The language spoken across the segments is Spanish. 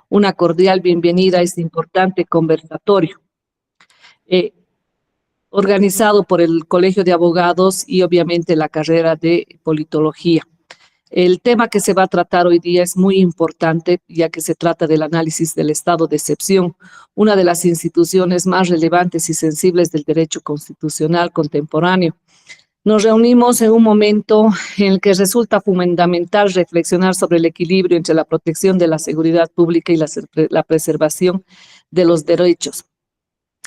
Una cordial bienvenida a este importante conversatorio organizado por el Colegio de Abogados y obviamente la carrera de Politología. El tema que se va a tratar hoy día es muy importante, ya que se trata del análisis del estado de excepción, una de las instituciones más relevantes y sensibles del derecho constitucional contemporáneo. Nos reunimos en un momento en el que resulta fundamental reflexionar sobre el equilibrio entre la protección de la seguridad pública y la preservación de los derechos.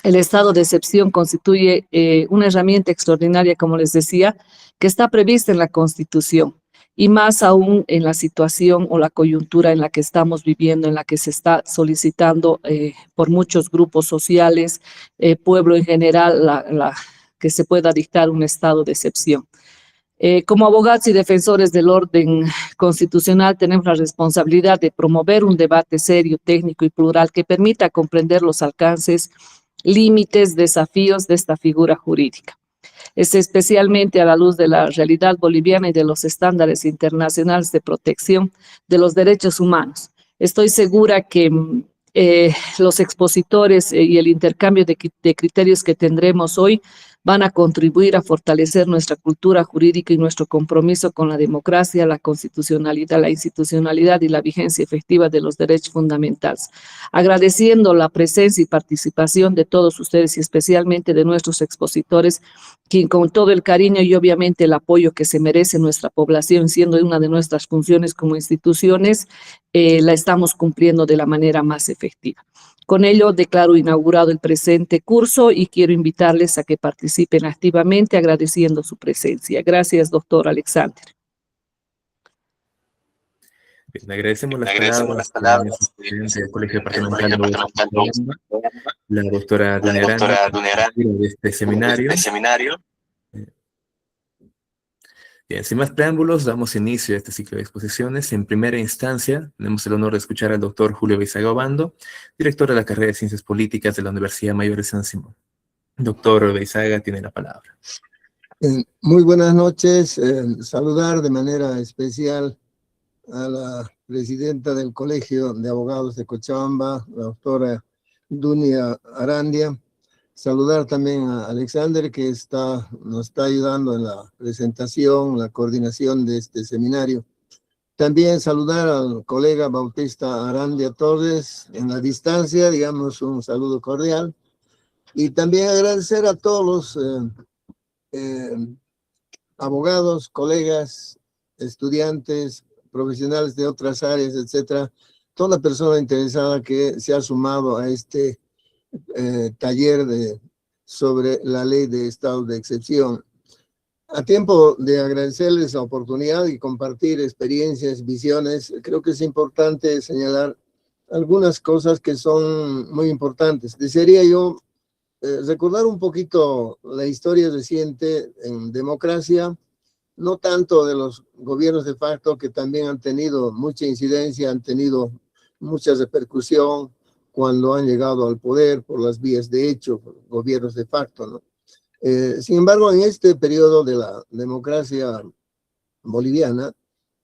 El estado de excepción constituye una herramienta extraordinaria, como les decía, que está prevista en la Constitución, y más aún en la situación o la coyuntura en la que estamos viviendo, en la que se está solicitando por muchos grupos sociales, pueblo en general, que se pueda dictar un estado de excepción. Como abogados y defensores del orden constitucional tenemos la responsabilidad de promover un debate serio, técnico y plural que permita comprender los alcances, límites, desafíos de esta figura jurídica. Es especialmente a la luz de la realidad boliviana y de los estándares internacionales de protección de los derechos humanos. Estoy segura que los expositores y el intercambio de criterios que tendremos hoy van a contribuir a fortalecer nuestra cultura jurídica y nuestro compromiso con la democracia, la constitucionalidad, la institucionalidad y la vigencia efectiva de los derechos fundamentales. Agradeciendo la presencia y participación de todos ustedes y especialmente de nuestros expositores, quien con todo el cariño y obviamente el apoyo que se merece nuestra población, siendo una de nuestras funciones como instituciones, la estamos cumpliendo de la manera más efectiva. Con ello declaro inaugurado el presente curso y quiero invitarles a que participen activamente agradeciendo su presencia. Gracias, doctor Alexander. Bien, agradecemos las palabras del presidente del Colegio Departamental de Abogados, la doctora Dunia Aranda, de este seminario. Bien, sin más preámbulos, damos inicio a este ciclo de exposiciones. En primera instancia, tenemos el honor de escuchar al doctor Julio Beizaga Obando, director de la carrera de Ciencias Políticas de la Universidad Mayor de San Simón. Doctor Beizaga, tiene la palabra. Muy buenas noches. Saludar de manera especial a la presidenta del Colegio de Abogados de Cochabamba, la doctora Dunia Arandia. Saludar también a Alexander, que nos está ayudando en la presentación, la coordinación de este seminario. También saludar al colega Bautista Arandia Torres en la distancia, digamos un saludo cordial. Y también agradecer a todos los abogados, colegas, estudiantes, profesionales de otras áreas, etcétera, toda persona interesada que se ha sumado a este taller sobre la ley de estado de excepción. A tiempo de agradecerles la oportunidad y compartir experiencias, visiones, creo que es importante señalar algunas cosas que son muy importantes. Desearía yo recordar un poquito la historia reciente en democracia, no tanto de los gobiernos de facto, que también han tenido mucha incidencia, han tenido mucha repercusión cuando han llegado al poder por las vías de hecho, gobiernos de facto, ¿no? Sin embargo, en este periodo de la democracia boliviana,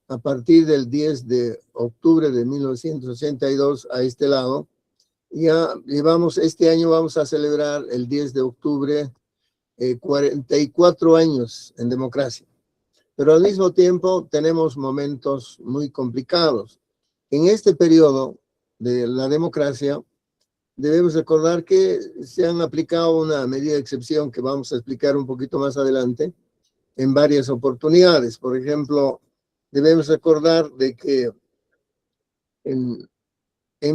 a partir del 10 de octubre de 1982 a este lado, ya llevamos, este año vamos a celebrar el 10 de octubre 44 años en democracia. Pero al mismo tiempo tenemos momentos muy complicados. En este periodo de la democracia, debemos recordar que se han aplicado una medida de excepción que vamos a explicar un poquito más adelante en varias oportunidades. Por ejemplo, debemos recordar de que en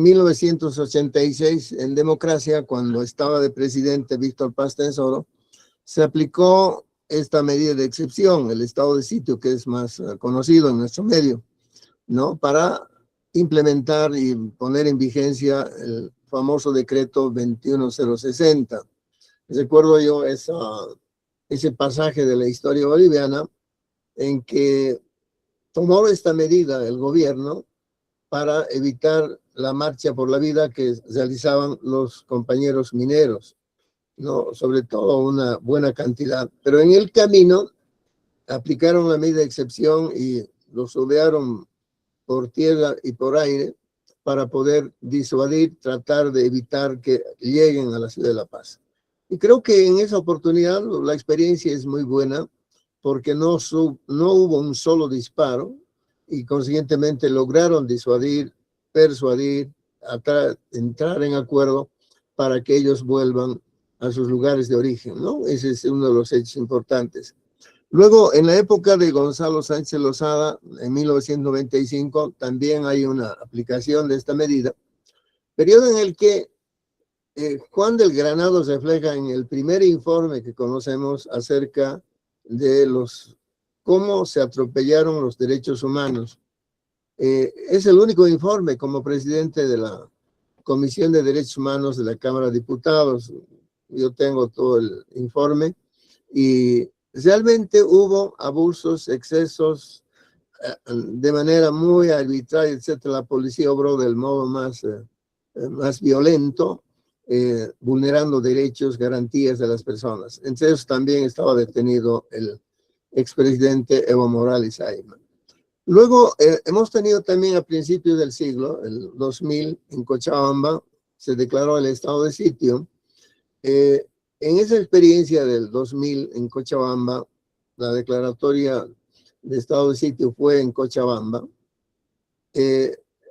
1986, en democracia, cuando estaba de presidente Víctor Paz Tensoro, se aplicó esta medida de excepción, el estado de sitio, que es más conocido en nuestro medio, ¿no? Para implementar y poner en vigencia el famoso decreto 21060. Recuerdo yo ese pasaje de la historia boliviana en que tomó esta medida el gobierno para evitar la marcha por la vida que realizaban los compañeros mineros, ¿no? Sobre todo una buena cantidad. Pero en el camino aplicaron la medida de excepción y los rodearon por tierra y por aire, para poder disuadir, tratar de evitar que lleguen a la ciudad de La Paz. Y creo que en esa oportunidad la experiencia es muy buena porque no hubo un solo disparo y consiguientemente lograron disuadir, persuadir, entrar en acuerdo para que ellos vuelvan a sus lugares de origen, ¿no? Ese es uno de los hechos importantes. Luego, en la época de Gonzalo Sánchez Lozada, en 1995, también hay una aplicación de esta medida, periodo en el que Juan del Granado se refleja en el primer informe que conocemos acerca de cómo se atropellaron los derechos humanos. Es el único informe como presidente de la Comisión de Derechos Humanos de la Cámara de Diputados. Yo tengo todo el informe y realmente hubo abusos, excesos, de manera muy arbitraria, etcétera. La policía obró del modo más violento, vulnerando derechos, garantías de las personas. Entre ellos también estaba detenido el expresidente Evo Morales Ayma. Luego hemos tenido también a principios del siglo, el 2000, en Cochabamba, se declaró el estado de sitio. En esa experiencia del 2000 en Cochabamba, la declaratoria de estado de sitio fue en Cochabamba.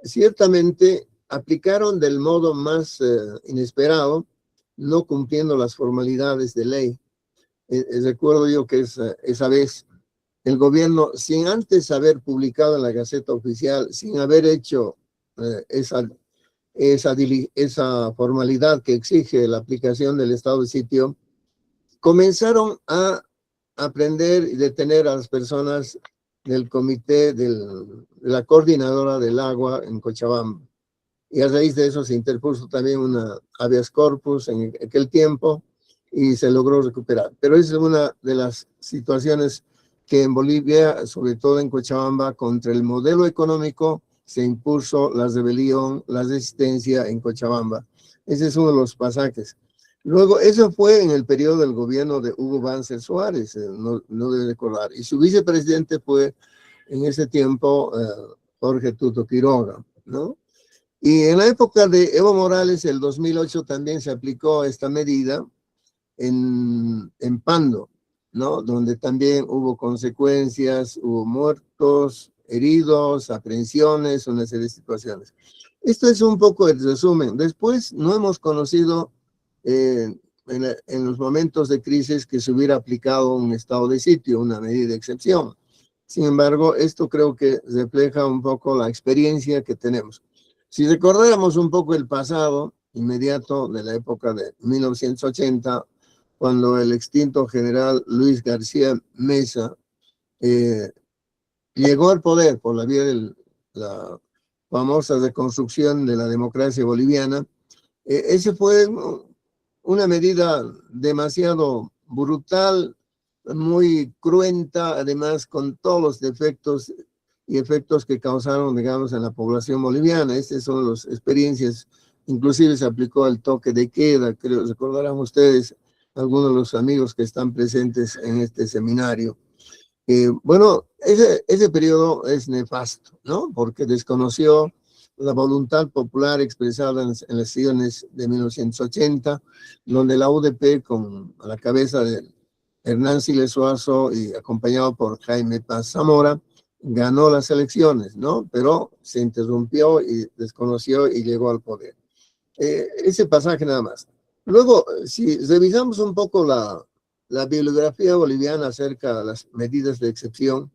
Ciertamente aplicaron del modo más inesperado, no cumpliendo las formalidades de ley. Recuerdo yo que esa vez el gobierno, sin antes haber publicado en la Gaceta Oficial, sin haber hecho esa formalidad que exige la aplicación del estado de sitio, comenzaron a aprender y detener a las personas del comité de la coordinadora del agua en Cochabamba. Y a raíz de eso se interpuso también una habeas corpus en aquel tiempo y se logró recuperar. Pero esa es una de las situaciones que en Bolivia, sobre todo en Cochabamba, contra el modelo económico se impuso la rebelión, la resistencia en Cochabamba. Ese es uno de los pasajes. Luego, eso fue en el periodo del gobierno de Hugo Banzer Suárez, no debe recordar. Y su vicepresidente fue en ese tiempo Jorge Tuto Quiroga, ¿no? Y en la época de Evo Morales, el 2008, también se aplicó esta medida en Pando, ¿no? Donde también hubo consecuencias, hubo muertos, heridos, aprehensiones, una serie de situaciones. Esto es un poco el resumen. Después no hemos conocido en los momentos de crisis que se hubiera aplicado un estado de sitio, una medida de excepción. Sin embargo, esto creo que refleja un poco la experiencia que tenemos. Si recordáramos un poco el pasado inmediato de la época de 1980, cuando el extinto general Luis García Meza llegó al poder por la vía de la famosa reconstrucción de la democracia boliviana, ese fue una medida demasiado brutal, muy cruenta, además con todos los defectos y efectos que causaron, digamos, en la población boliviana. Estas son las experiencias, inclusive se aplicó el toque de queda, creo, recordarán ustedes, algunos de los amigos que están presentes en este seminario. Bueno, ese periodo es nefasto, ¿no? Porque desconoció la voluntad popular expresada en las elecciones de 1980, donde la UDP, a la cabeza de Hernán Siles Suazo y acompañado por Jaime Paz Zamora, ganó las elecciones, ¿no? Pero se interrumpió y desconoció y llegó al poder. Ese pasaje nada más. Luego, si revisamos un poco la bibliografía boliviana acerca de las medidas de excepción,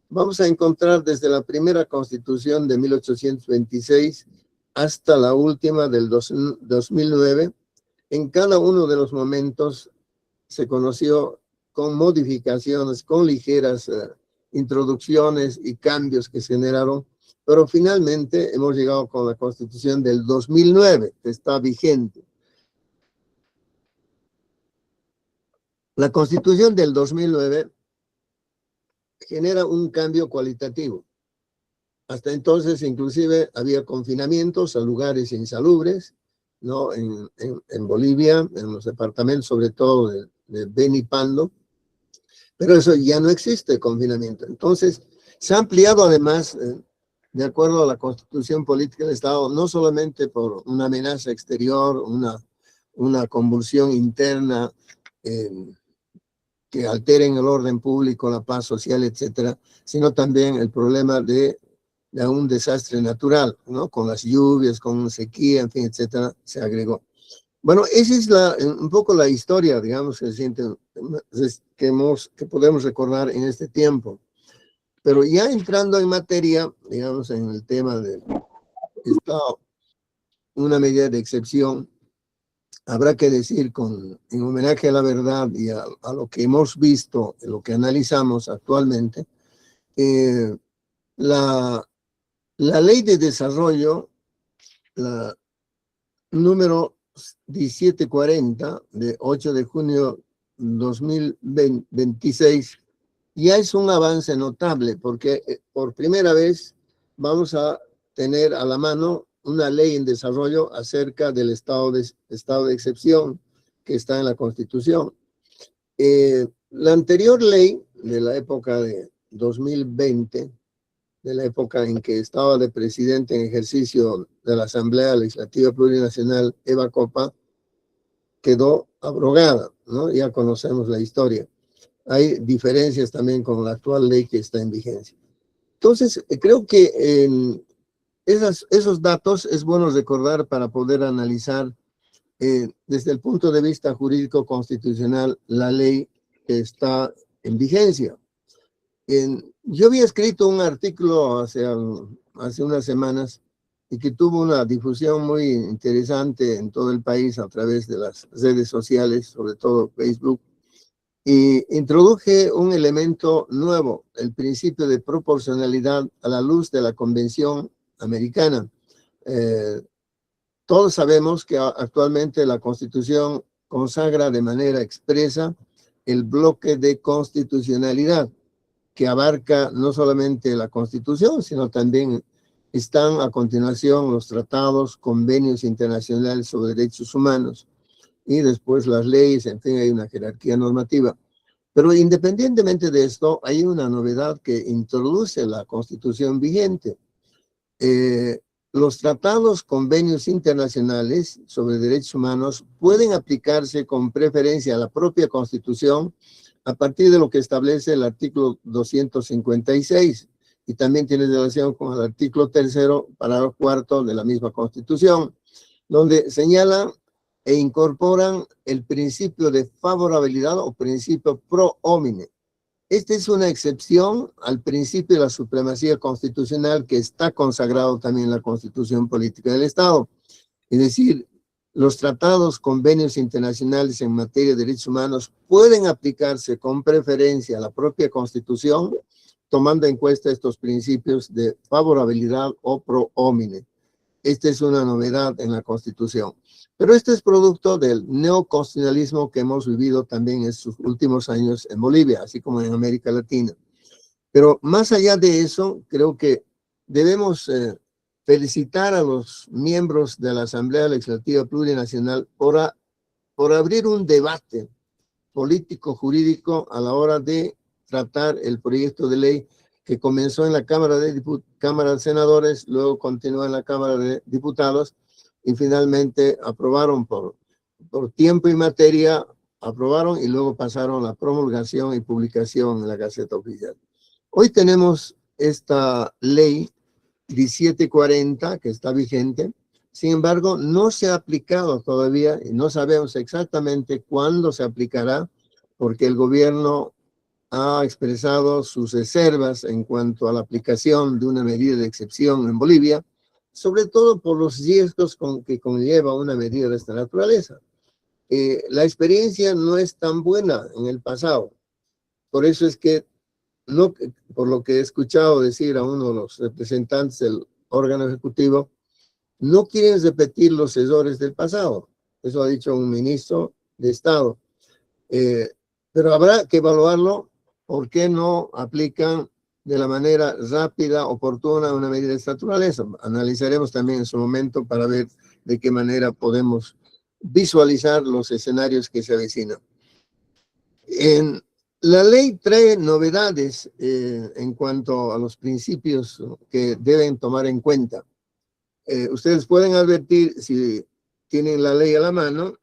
vamos a encontrar desde la primera constitución de 1826 hasta la última del 2009, en cada uno de los momentos se conoció con modificaciones, con ligeras introducciones y cambios que se generaron, pero finalmente hemos llegado con la constitución del 2009, que está vigente. La constitución del 2009 genera un cambio cualitativo. Hasta entonces, inclusive, había confinamientos a lugares insalubres, ¿no? En Bolivia, en los departamentos, sobre todo de Beni y Pando, pero eso ya no existe, confinamiento. Entonces, se ha ampliado además de acuerdo a la Constitución Política del Estado, no solamente por una amenaza exterior, una convulsión interna que alteren el orden público, la paz social, etcétera, sino también el problema de un desastre natural, ¿no? Con las lluvias, con sequía, en fin, etcétera, se agregó. Bueno, esa es un poco la historia, digamos, que podemos recordar en este tiempo. Pero ya entrando en materia, digamos, en el tema del Estado, una medida de excepción, habrá que decir, en homenaje a la verdad y a lo que hemos visto, lo que analizamos actualmente, la ley de desarrollo, la número 1740, de 8 de junio 2026, ya es un avance notable, porque por primera vez vamos a tener a la mano una ley en desarrollo acerca del estado de excepción que está en la Constitución. La anterior ley de la época de 2020, de la época en que estaba de presidente en ejercicio de la Asamblea Legislativa Plurinacional, Eva Copa, quedó abrogada, ¿no? Ya conocemos la historia. Hay diferencias también con la actual ley que está en vigencia. Entonces, creo que esos datos es bueno recordar para poder analizar desde el punto de vista jurídico constitucional la ley que está en vigencia. Yo había escrito un artículo hace unas semanas y que tuvo una difusión muy interesante en todo el país a través de las redes sociales, sobre todo Facebook, y introduje un elemento nuevo, el principio de proporcionalidad a la luz de la Convención Americana. Todos sabemos que actualmente la Constitución consagra de manera expresa el bloque de constitucionalidad, que abarca no solamente la Constitución, sino también están a continuación los tratados, convenios internacionales sobre derechos humanos y después las leyes, en fin, hay una jerarquía normativa. Pero independientemente de esto, hay una novedad que introduce la Constitución vigente. Los tratados, convenios internacionales sobre derechos humanos pueden aplicarse con preferencia a la propia Constitución a partir de lo que establece el artículo 256 y también tiene relación con el artículo 3º, párrafo 4 de la misma Constitución, donde señalan e incorporan el principio de favorabilidad o principio pro homine. Esta es una excepción al principio de la supremacía constitucional que está consagrado también en la Constitución Política del Estado. Es decir, los tratados, convenios internacionales en materia de derechos humanos pueden aplicarse con preferencia a la propia Constitución, tomando en cuenta estos principios de favorabilidad o pro homine. Esta es una novedad en la Constitución. Pero este es producto del neoconstitucionalismo que hemos vivido también en estos últimos años en Bolivia, así como en América Latina. Pero más allá de eso, creo que debemos felicitar a los miembros de la Asamblea Legislativa Plurinacional por abrir un debate político-jurídico a la hora de tratar el proyecto de ley que comenzó en la Cámara de Senadores, luego continuó en la Cámara de Diputados y finalmente aprobaron por tiempo y materia, aprobaron y luego pasaron a la promulgación y publicación en la Gaceta Oficial. Hoy tenemos esta ley 1740 que está vigente, sin embargo no se ha aplicado todavía y no sabemos exactamente cuándo se aplicará porque el gobierno ha expresado sus reservas en cuanto a la aplicación de una medida de excepción en Bolivia, sobre todo por los riesgos que conlleva una medida de esta naturaleza. La experiencia no es tan buena en el pasado, por eso es que, no, por lo que he escuchado decir a uno de los representantes del órgano ejecutivo, no quieren repetir los errores del pasado. Eso ha dicho un ministro de Estado. Pero habrá que evaluarlo. ¿Por qué no aplican de la manera rápida, oportuna, una medida de esta naturaleza? Analizaremos también en su momento para ver de qué manera podemos visualizar los escenarios que se avecinan. La ley trae novedades en cuanto a los principios que deben tomar en cuenta. Ustedes pueden advertir, si tienen la ley a la mano,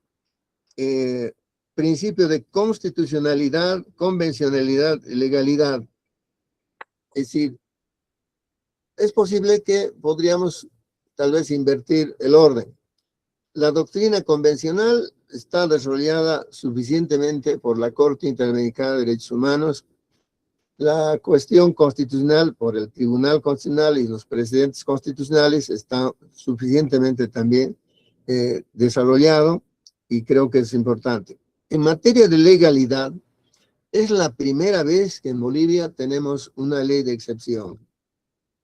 principio de constitucionalidad, convencionalidad y legalidad. Es decir, es posible que podríamos tal vez invertir el orden. La doctrina convencional está desarrollada suficientemente por la Corte Interamericana de Derechos Humanos. La cuestión constitucional por el Tribunal Constitucional y los precedentes constitucionales está suficientemente también desarrollado y creo que es importante. En materia de legalidad, es la primera vez que en Bolivia tenemos una ley de excepción.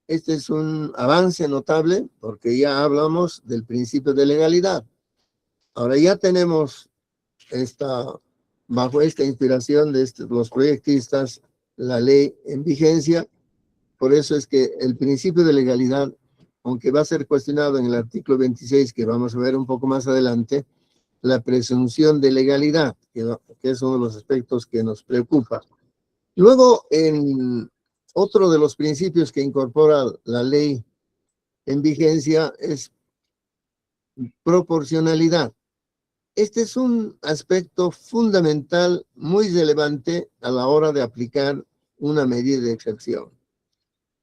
Este es un avance notable porque ya hablamos del principio de legalidad. Ahora ya tenemos bajo esta inspiración de los proyectistas, la ley en vigencia. Por eso es que el principio de legalidad, aunque va a ser cuestionado en el artículo 26, que vamos a ver un poco más adelante, la presunción de legalidad, que es uno de los aspectos que nos preocupa. Luego, otro de los principios que incorpora la ley en vigencia es proporcionalidad. Este es un aspecto fundamental, muy relevante a la hora de aplicar una medida de excepción.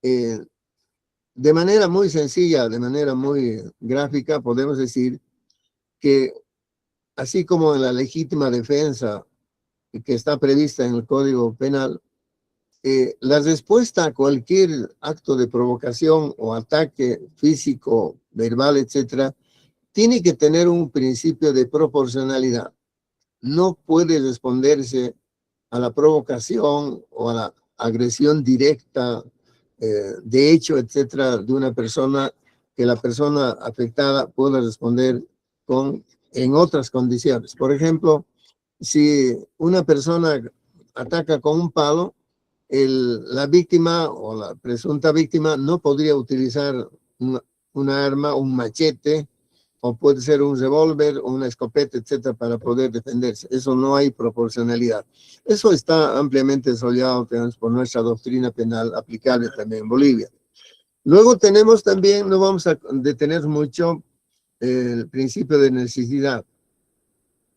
De manera muy sencilla, de manera muy gráfica, podemos decir que así como en la legítima defensa que está prevista en el Código Penal, la respuesta a cualquier acto de provocación o ataque físico, verbal, etcétera, tiene que tener un principio de proporcionalidad. No puede responderse a la provocación o a la agresión directa, de hecho, etcétera, de una persona, que la persona afectada pueda responder en otras condiciones. Por ejemplo, si una persona ataca con un palo, la víctima o la presunta víctima no podría utilizar una arma, un machete, o puede ser un revólver, una escopeta, etcétera, para poder defenderse. Eso no hay proporcionalidad. Eso está ampliamente desarrollado por nuestra doctrina penal aplicable también en Bolivia. Luego tenemos también, no vamos a detener mucho, el principio de necesidad,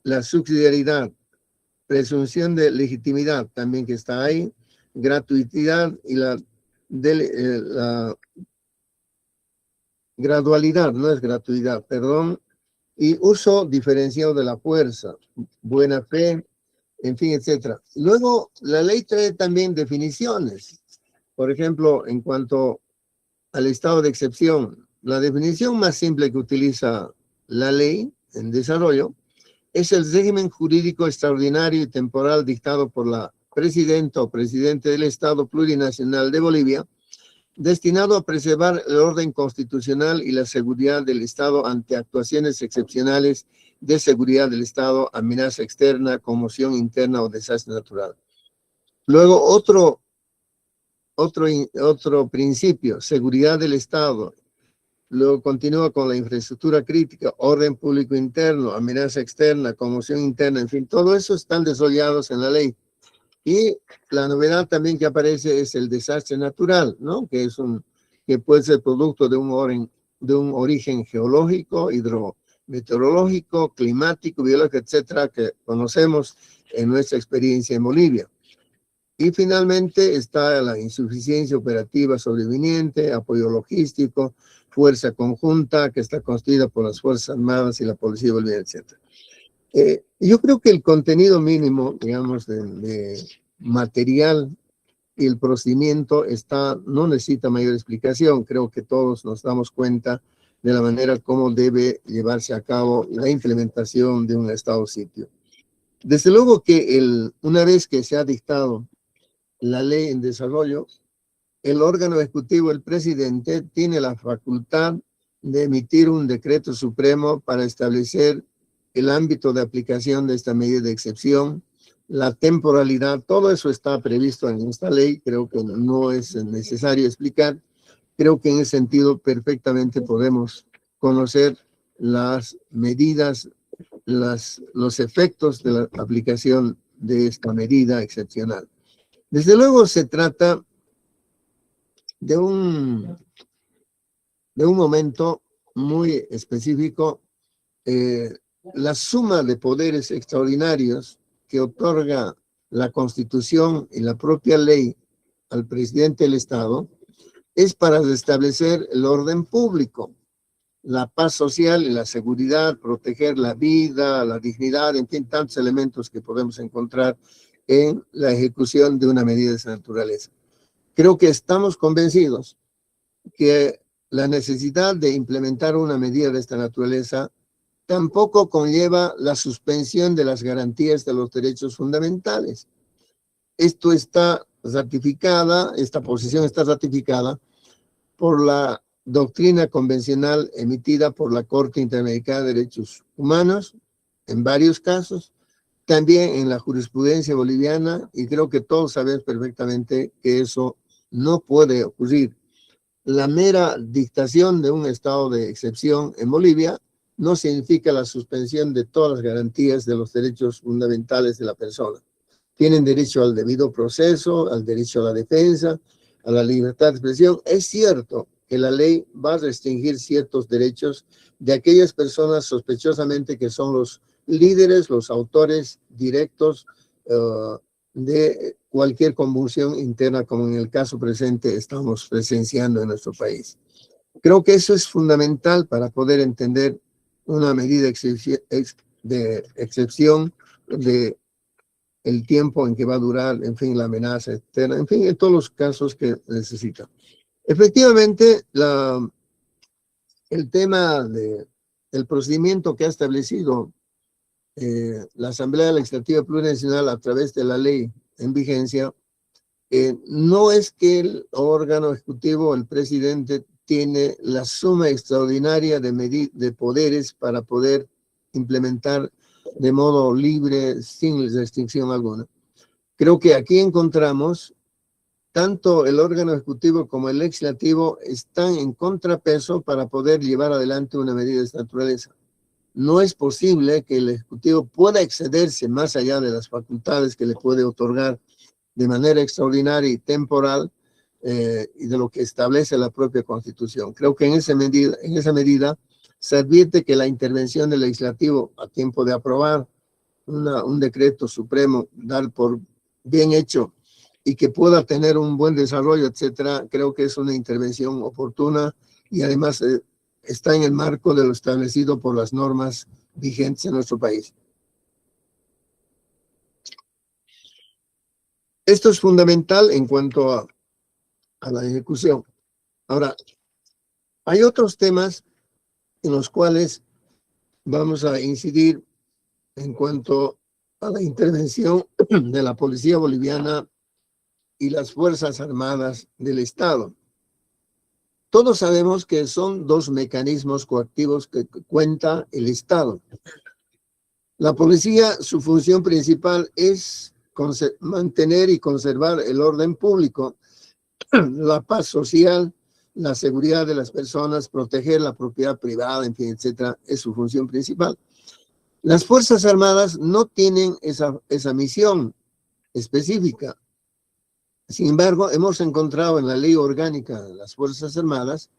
la subsidiariedad, presunción de legitimidad también que está ahí, gratuidad y la gradualidad, no es gratuidad, perdón, y uso diferenciado de la fuerza, buena fe, en fin, etcétera. Luego, la ley trae también definiciones. Por ejemplo, en cuanto al estado de excepción, la definición más simple que utiliza la ley en desarrollo es el régimen jurídico extraordinario y temporal dictado por la presidenta o presidente del Estado Plurinacional de Bolivia, destinado a preservar el orden constitucional y la seguridad del Estado ante actuaciones excepcionales de seguridad del Estado, amenaza externa, conmoción interna o desastre natural. Luego, otro principio, seguridad del Estado. Luego continúa con la infraestructura crítica, orden público interno, amenaza externa, conmoción interna, en fin, todo eso están desarrollados en la ley. Y la novedad también que aparece es el desastre natural, ¿no? Que puede ser producto de un origen geológico, hidrometeorológico, climático, biológico, etcétera, que conocemos en nuestra experiencia en Bolivia. Y finalmente está la insuficiencia operativa sobreviniente, apoyo logístico, fuerza conjunta que está constituida por las Fuerzas Armadas y la Policía Boliviana, etc. Yo creo que el contenido mínimo, digamos, de material y el procedimiento no necesita mayor explicación. Creo que todos nos damos cuenta de la manera como debe llevarse a cabo la implementación de un estado sitio. Desde luego que una vez que se ha dictado la ley en desarrollo, el órgano ejecutivo, el presidente, tiene la facultad de emitir un decreto supremo para establecer el ámbito de aplicación de esta medida de excepción, la temporalidad, todo eso está previsto en esta ley, creo que no es necesario explicar, creo que en ese sentido perfectamente podemos conocer las medidas, los efectos de la aplicación de esta medida excepcional. Desde luego se trata de un momento muy específico. La suma de poderes extraordinarios que otorga la Constitución y la propia ley al presidente del Estado es para restablecer el orden público, la paz social y la seguridad, proteger la vida, la dignidad, en fin, tantos elementos que podemos encontrar en la ejecución de una medida de esa naturaleza. Creo que estamos convencidos que la necesidad de implementar una medida de esta naturaleza tampoco conlleva la suspensión de las garantías de los derechos fundamentales. Esto está ratificada, esta posición está ratificada por la doctrina convencional emitida por la Corte Interamericana de Derechos Humanos, en varios casos, también en la jurisprudencia boliviana, y creo que todos sabemos perfectamente que eso no puede ocurrir. La mera dictación de un estado de excepción en Bolivia no significa la suspensión de todas las garantías de los derechos fundamentales de la persona. Tienen derecho al debido proceso, al derecho a la defensa, a la libertad de expresión. Es cierto que la ley va a restringir ciertos derechos de aquellas personas sospechosamente que son los líderes, los autores directos de cualquier convulsión interna, como en el caso presente estamos presenciando en nuestro país. Creo que eso es fundamental para poder entender una medida de excepción de el tiempo en que va a durar, en fin, la amenaza externa, en fin, en todos los casos que necesitan. Efectivamente, el tema del procedimiento que ha establecido la Asamblea Legislativa Plurinacional a través de la ley en vigencia, no es que el órgano ejecutivo, el presidente, tiene la suma extraordinaria de poderes para poder implementar de modo libre, sin restricción alguna. Creo que aquí encontramos tanto el órgano ejecutivo como el legislativo están en contrapeso para poder llevar adelante una medida de esta naturaleza. No es posible que el ejecutivo pueda excederse más allá de las facultades que le puede otorgar de manera extraordinaria y temporal y de lo que establece la propia Constitución. Creo que en esa medida se advierte que la intervención del legislativo a tiempo de aprobar un decreto supremo, dar por bien hecho y que pueda tener un buen desarrollo, etcétera, creo que es una intervención oportuna y además está en el marco de lo establecido por las normas vigentes en nuestro país. Esto es fundamental en cuanto a la ejecución. Ahora, hay otros temas en los cuales vamos a incidir en cuanto a la intervención de la policía boliviana y las Fuerzas Armadas del Estado. Todos sabemos que son dos mecanismos coactivos que cuenta el Estado. La policía, su función principal es mantener y conservar el orden público, la paz social, la seguridad de las personas, proteger la propiedad privada, en fin, etcétera, es su función principal. Las Fuerzas Armadas no tienen esa misión específica. Sin embargo, hemos encontrado en la ley orgánica de las Fuerzas Armadas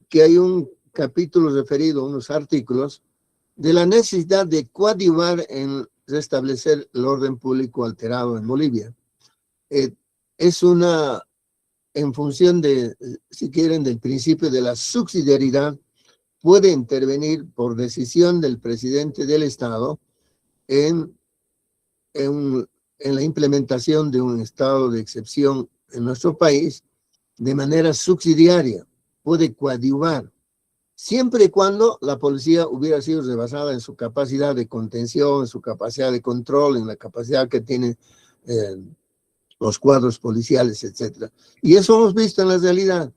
que hay un capítulo referido, unos artículos, de la necesidad de coadyuvar en restablecer el orden público alterado en Bolivia. Es en función de, si quieren, del principio de la subsidiariedad, puede intervenir por decisión del presidente del Estado en la implementación de un estado de excepción en nuestro país de manera subsidiaria, puede coadyuvar, siempre y cuando la policía hubiera sido rebasada en su capacidad de contención, en su capacidad de control, en la capacidad que tienen los cuadros policiales, etc. Y eso hemos visto en la realidad.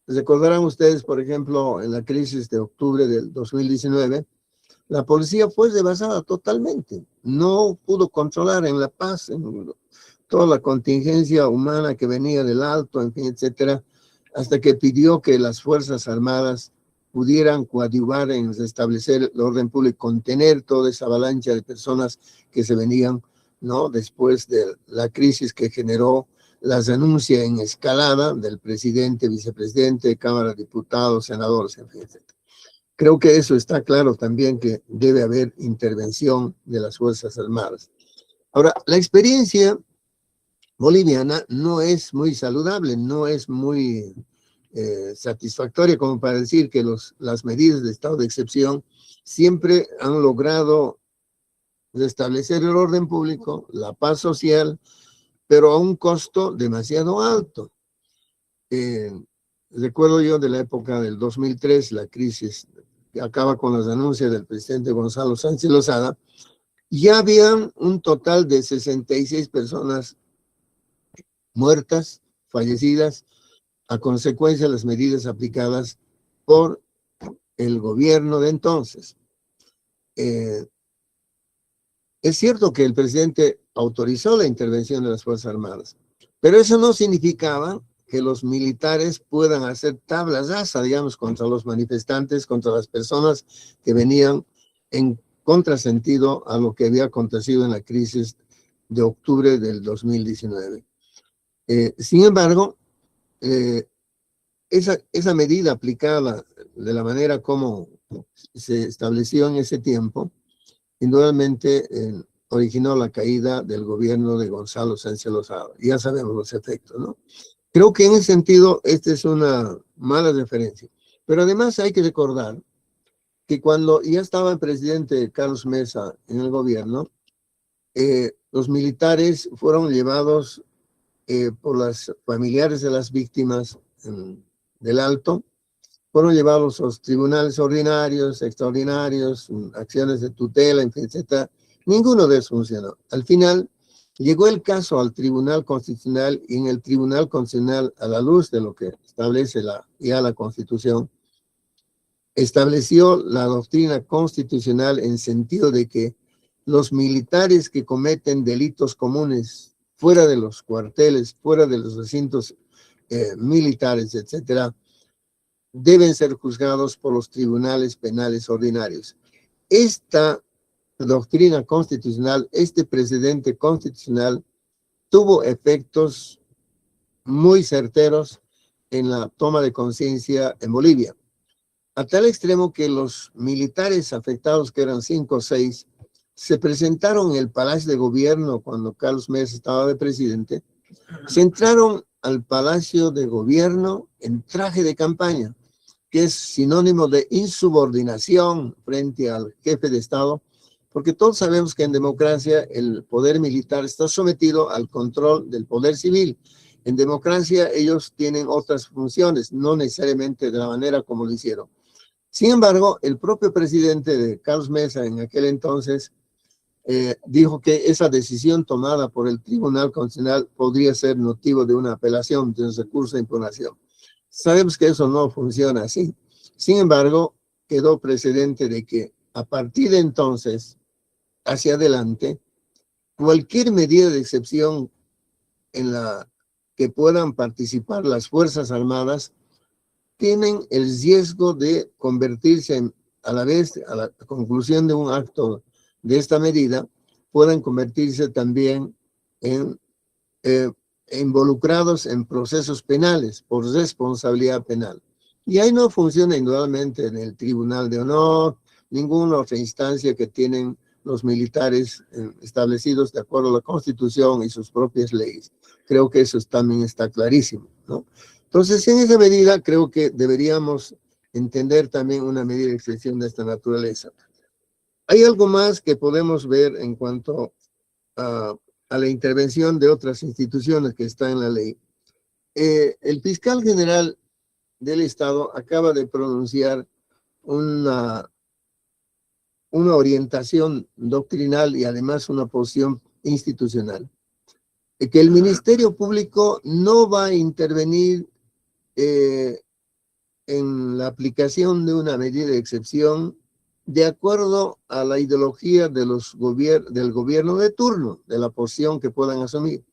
Recordarán ustedes, por ejemplo, en la crisis de octubre del 2019, la policía fue rebasada totalmente. No pudo controlar en La Paz, en toda la contingencia humana que venía del alto, en fin, etcétera, hasta que pidió que las Fuerzas Armadas pudieran coadyuvar en restablecer el orden público, contener toda esa avalancha de personas que se venían ¿no? Después de la crisis que generó la renuncia en escalada del presidente, vicepresidente, Cámara de Diputados, senadores, en fin, etc. Creo que eso está claro también, que debe haber intervención de las Fuerzas Armadas. Ahora, la experiencia boliviana no es muy saludable, no es muy satisfactoria como para decir que las medidas de estado de excepción siempre han logrado restablecer el orden público, la paz social, pero a un costo demasiado alto. Recuerdo yo de la época del 2003, la crisis que acaba con las anuncios del presidente Gonzalo Sánchez Lozada, ya habían un total de 66 personas muertas, fallecidas, a consecuencia de las medidas aplicadas por el gobierno de entonces. Es cierto que el presidente autorizó la intervención de las Fuerzas Armadas, pero eso no significaba que los militares puedan hacer tabla rasa, digamos, contra los manifestantes, contra las personas que venían en contrasentido a lo que había acontecido en la crisis de octubre del 2019. Sin embargo, esa medida aplicada de la manera como se estableció en ese tiempo, indudablemente originó la caída del gobierno de Gonzalo Sánchez Lozada. Ya sabemos los efectos, ¿no? Creo que en ese sentido, esta es una mala referencia. Pero además hay que recordar que cuando ya estaba el presidente Carlos Mesa en el gobierno, los militares fueron llevados por los familiares de las víctimas del Alto, fueron llevados a los tribunales ordinarios, extraordinarios, acciones de tutela, en fin, etc. Ninguno de esos funcionó. Al final, llegó el caso al Tribunal Constitucional, y en el Tribunal Constitucional, a la luz de lo que establece ya la Constitución, estableció la doctrina constitucional en sentido de que los militares que cometen delitos comunes fuera de los cuarteles, fuera de los recintos militares, etcétera, deben ser juzgados por los tribunales penales ordinarios. Esta doctrina constitucional, este precedente constitucional, tuvo efectos muy certeros en la toma de conciencia en Bolivia, a tal extremo que los militares afectados, que eran 5 o 6, se presentaron en el Palacio de Gobierno cuando Carlos Mesa estaba de presidente. Se entraron al Palacio de Gobierno en traje de campaña, que es sinónimo de insubordinación frente al jefe de Estado, porque todos sabemos que en democracia el poder militar está sometido al control del poder civil. En democracia ellos tienen otras funciones, no necesariamente de la manera como lo hicieron. Sin embargo, el propio presidente de Carlos Mesa en aquel entonces dijo que esa decisión tomada por el Tribunal Constitucional podría ser motivo de una apelación, de un recurso de impugnación. Sabemos que eso no funciona así. Sin embargo, quedó precedente de que a partir de entonces, hacia adelante, cualquier medida de excepción en la que puedan participar las Fuerzas Armadas tienen el riesgo de convertirse a la vez, a la conclusión de un acto de esta medida, puedan convertirse también en involucrados en procesos penales por responsabilidad penal. Y ahí no funciona indudablemente en el Tribunal de Honor, ninguna otra instancia que tienen los militares establecidos de acuerdo a la Constitución y sus propias leyes. Creo que eso también está clarísimo, ¿no? Entonces, en esa medida, creo que deberíamos entender también una medida de excepción de esta naturaleza. Hay algo más que podemos ver en cuanto a la intervención de otras instituciones que está en la ley. El fiscal general del Estado acaba de pronunciar una orientación doctrinal y además una posición institucional, que el Ministerio Público no va a intervenir en la aplicación de una medida de excepción de acuerdo a la ideología de del gobierno de turno, de la posición que puedan asumir.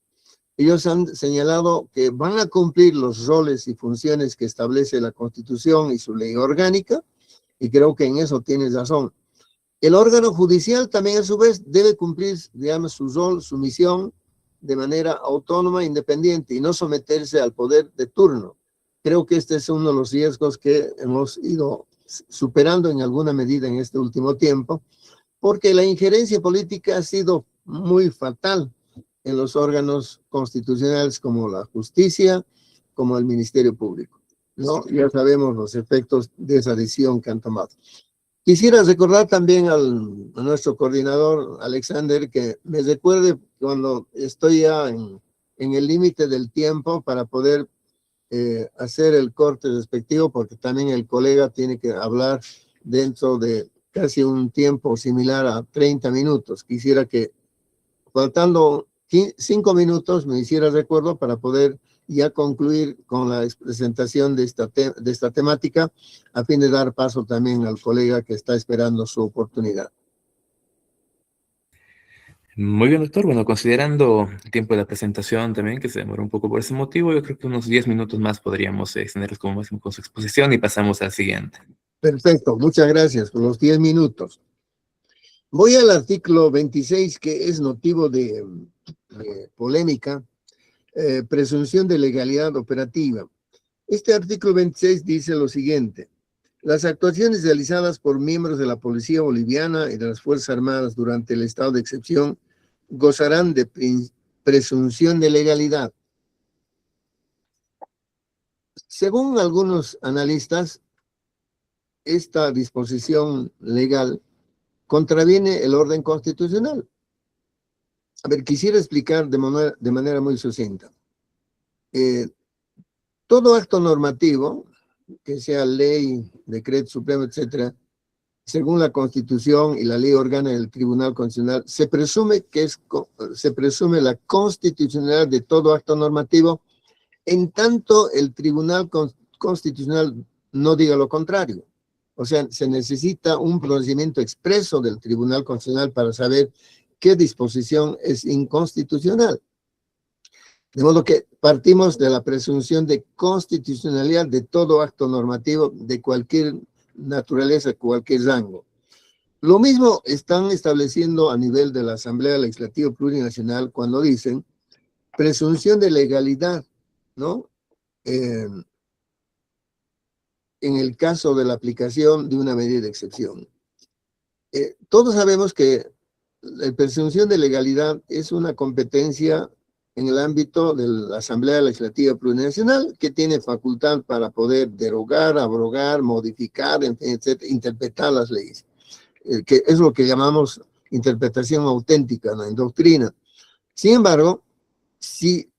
Ellos han señalado que van a cumplir los roles y funciones que establece la Constitución y su ley orgánica, y creo que en eso tienes razón. El órgano judicial también a su vez debe cumplir, digamos, su rol, su misión de manera autónoma e independiente y no someterse al poder de turno. Creo que este es uno de los riesgos que hemos ido superando en alguna medida en este último tiempo, porque la injerencia política ha sido muy fatal en los órganos constitucionales como la justicia, como el Ministerio Público, ¿no? Ya sabemos los efectos de esa decisión que han tomado. Quisiera recordar también a nuestro coordinador, Alexander, que me recuerde cuando estoy ya en el límite del tiempo para poder hacer el corte respectivo, porque también el colega tiene que hablar dentro de casi un tiempo similar a 30 minutos. Quisiera que, faltando 5 minutos, me hiciera recuerdo para poder ya concluir con la presentación de esta temática, a fin de dar paso también al colega que está esperando su oportunidad. Muy bien, doctor. Bueno, considerando el tiempo de la presentación también, que se demoró un poco por ese motivo, yo creo que unos 10 minutos más podríamos extenderlos como máximo con su exposición y pasamos al siguiente. Perfecto, muchas gracias por los 10 minutos. Voy al artículo 26, que es motivo de polémica, presunción de legalidad operativa. Este artículo 26 dice lo siguiente: las actuaciones realizadas por miembros de la Policía Boliviana y de las Fuerzas Armadas durante el estado de excepción gozarán de presunción de legalidad. Según algunos analistas, esta disposición legal contraviene el orden constitucional. A ver, quisiera explicar de manera muy sucinta. Todo acto normativo, que sea ley, decreto supremo, etcétera, según la Constitución y la ley orgánica del Tribunal Constitucional, se presume la constitucionalidad de todo acto normativo, en tanto el Tribunal Constitucional no diga lo contrario. O sea, se necesita un pronunciamiento expreso del Tribunal Constitucional para saber qué disposición es inconstitucional. De modo que partimos de la presunción de constitucionalidad de todo acto normativo de cualquier naturaleza, cualquier rango. Lo mismo están estableciendo a nivel de la Asamblea Legislativa Plurinacional cuando dicen presunción de legalidad, ¿no? En el caso de la aplicación de una medida de excepción. Todos sabemos que la presunción de legalidad es una competencia en el ámbito de la Asamblea Legislativa Plurinacional, que tiene facultad para poder derogar, abrogar, modificar, etcétera, interpretar las leyes, que es lo que llamamos interpretación auténtica, ¿no?, en doctrina. Sin embargo, si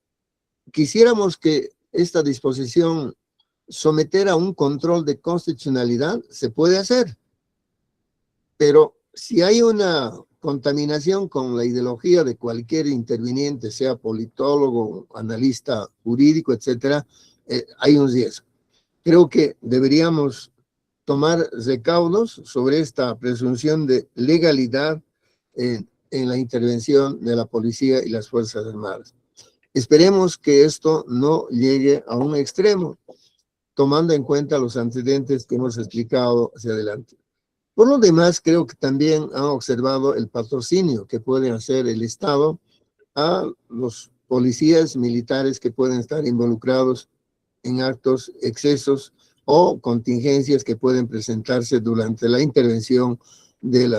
quisiéramos que esta disposición someter a un control de constitucionalidad, se puede hacer. Pero si hay una contaminación con la ideología de cualquier interviniente, sea politólogo, analista jurídico, etcétera, hay un riesgo. Creo que deberíamos tomar recaudos sobre esta presunción de legalidad en la intervención de la policía y las Fuerzas Armadas. Esperemos que esto no llegue a un extremo, tomando en cuenta los antecedentes que hemos explicado hacia adelante. Por lo demás, creo que también han observado el patrocinio que puede hacer el Estado a los policías militares que pueden estar involucrados en actos, excesos o contingencias que pueden presentarse durante la intervención de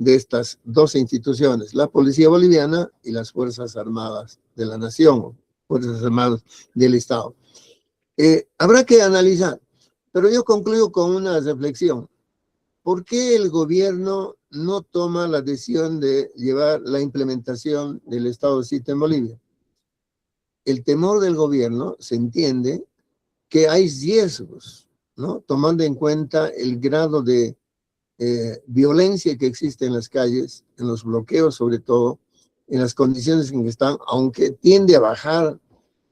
estas dos instituciones, la Policía Boliviana y las Fuerzas Armadas de la Nación, Fuerzas Armadas del Estado. Habrá que analizar, pero yo concluyo con una reflexión. ¿Por qué el gobierno no toma la decisión de llevar la implementación del estado de sitio en Bolivia? El temor del gobierno, se entiende que hay riesgos, ¿no?, tomando en cuenta el grado de violencia que existe en las calles, en los bloqueos sobre todo, en las condiciones en que están, aunque tiende a bajar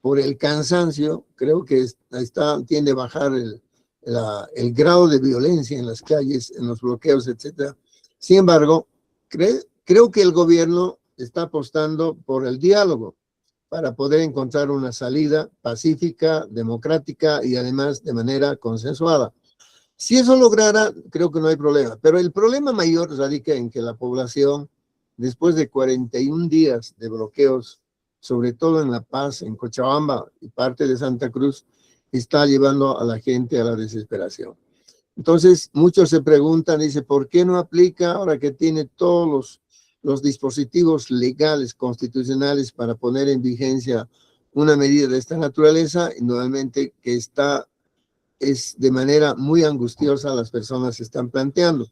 por el cansancio, creo que tiende a bajar el grado de violencia en las calles, en los bloqueos, etcétera. Sin embargo, creo que el gobierno está apostando por el diálogo para poder encontrar una salida pacífica, democrática y además de manera consensuada. Si eso lograra, creo que no hay problema. Pero el problema mayor radica en que la población, después de 41 días de bloqueos, sobre todo en La Paz, en Cochabamba y parte de Santa Cruz, está llevando a la gente a la desesperación. Entonces, muchos se preguntan, dice, ¿por qué no aplica ahora que tiene todos los dispositivos legales, constitucionales para poner en vigencia una medida de esta naturaleza? Y nuevamente que es de manera muy angustiosa las personas se están planteando.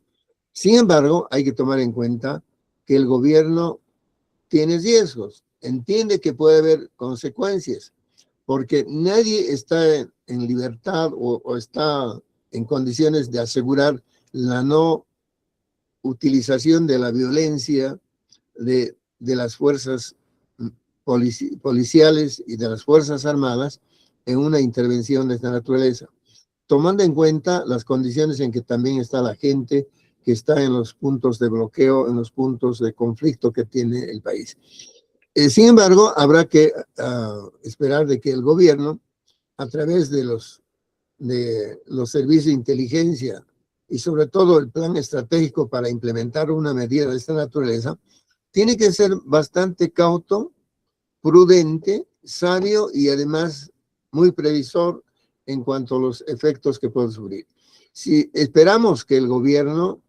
Sin embargo, hay que tomar en cuenta que el gobierno tiene riesgos, entiende que puede haber consecuencias, porque nadie está en libertad o está en condiciones de asegurar la no utilización de la violencia de las fuerzas policiales y de las fuerzas armadas en una intervención de esta naturaleza, tomando en cuenta las condiciones en que también está la gente que está en los puntos de bloqueo, en los puntos de conflicto que tiene el país. Sin embargo, habrá que esperar de que el gobierno, a través de los servicios de inteligencia y sobre todo el plan estratégico para implementar una medida de esta naturaleza, tiene que ser bastante cauto, prudente, sabio y además muy previsor en cuanto a los efectos que pueden sufrir. Si esperamos que el gobierno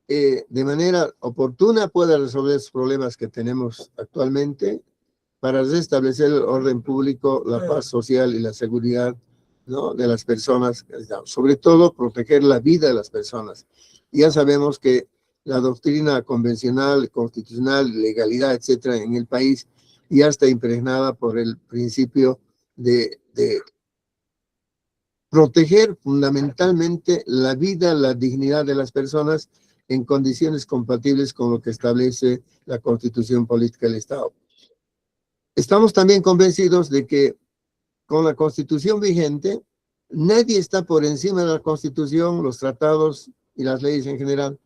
de manera oportuna pueda resolver los problemas que tenemos actualmente para restablecer el orden público, la paz social y la seguridad, ¿no?, de las personas, sobre todo proteger la vida de las personas. Ya sabemos que la doctrina convencional, constitucional, legalidad, etcétera, en el país ya está impregnada por el principio de proteger fundamentalmente la vida, la dignidad de las personas en condiciones compatibles con lo que establece la Constitución Política del Estado. Estamos también convencidos de que con la Constitución vigente, nadie está por encima de la Constitución, los tratados y las leyes en general.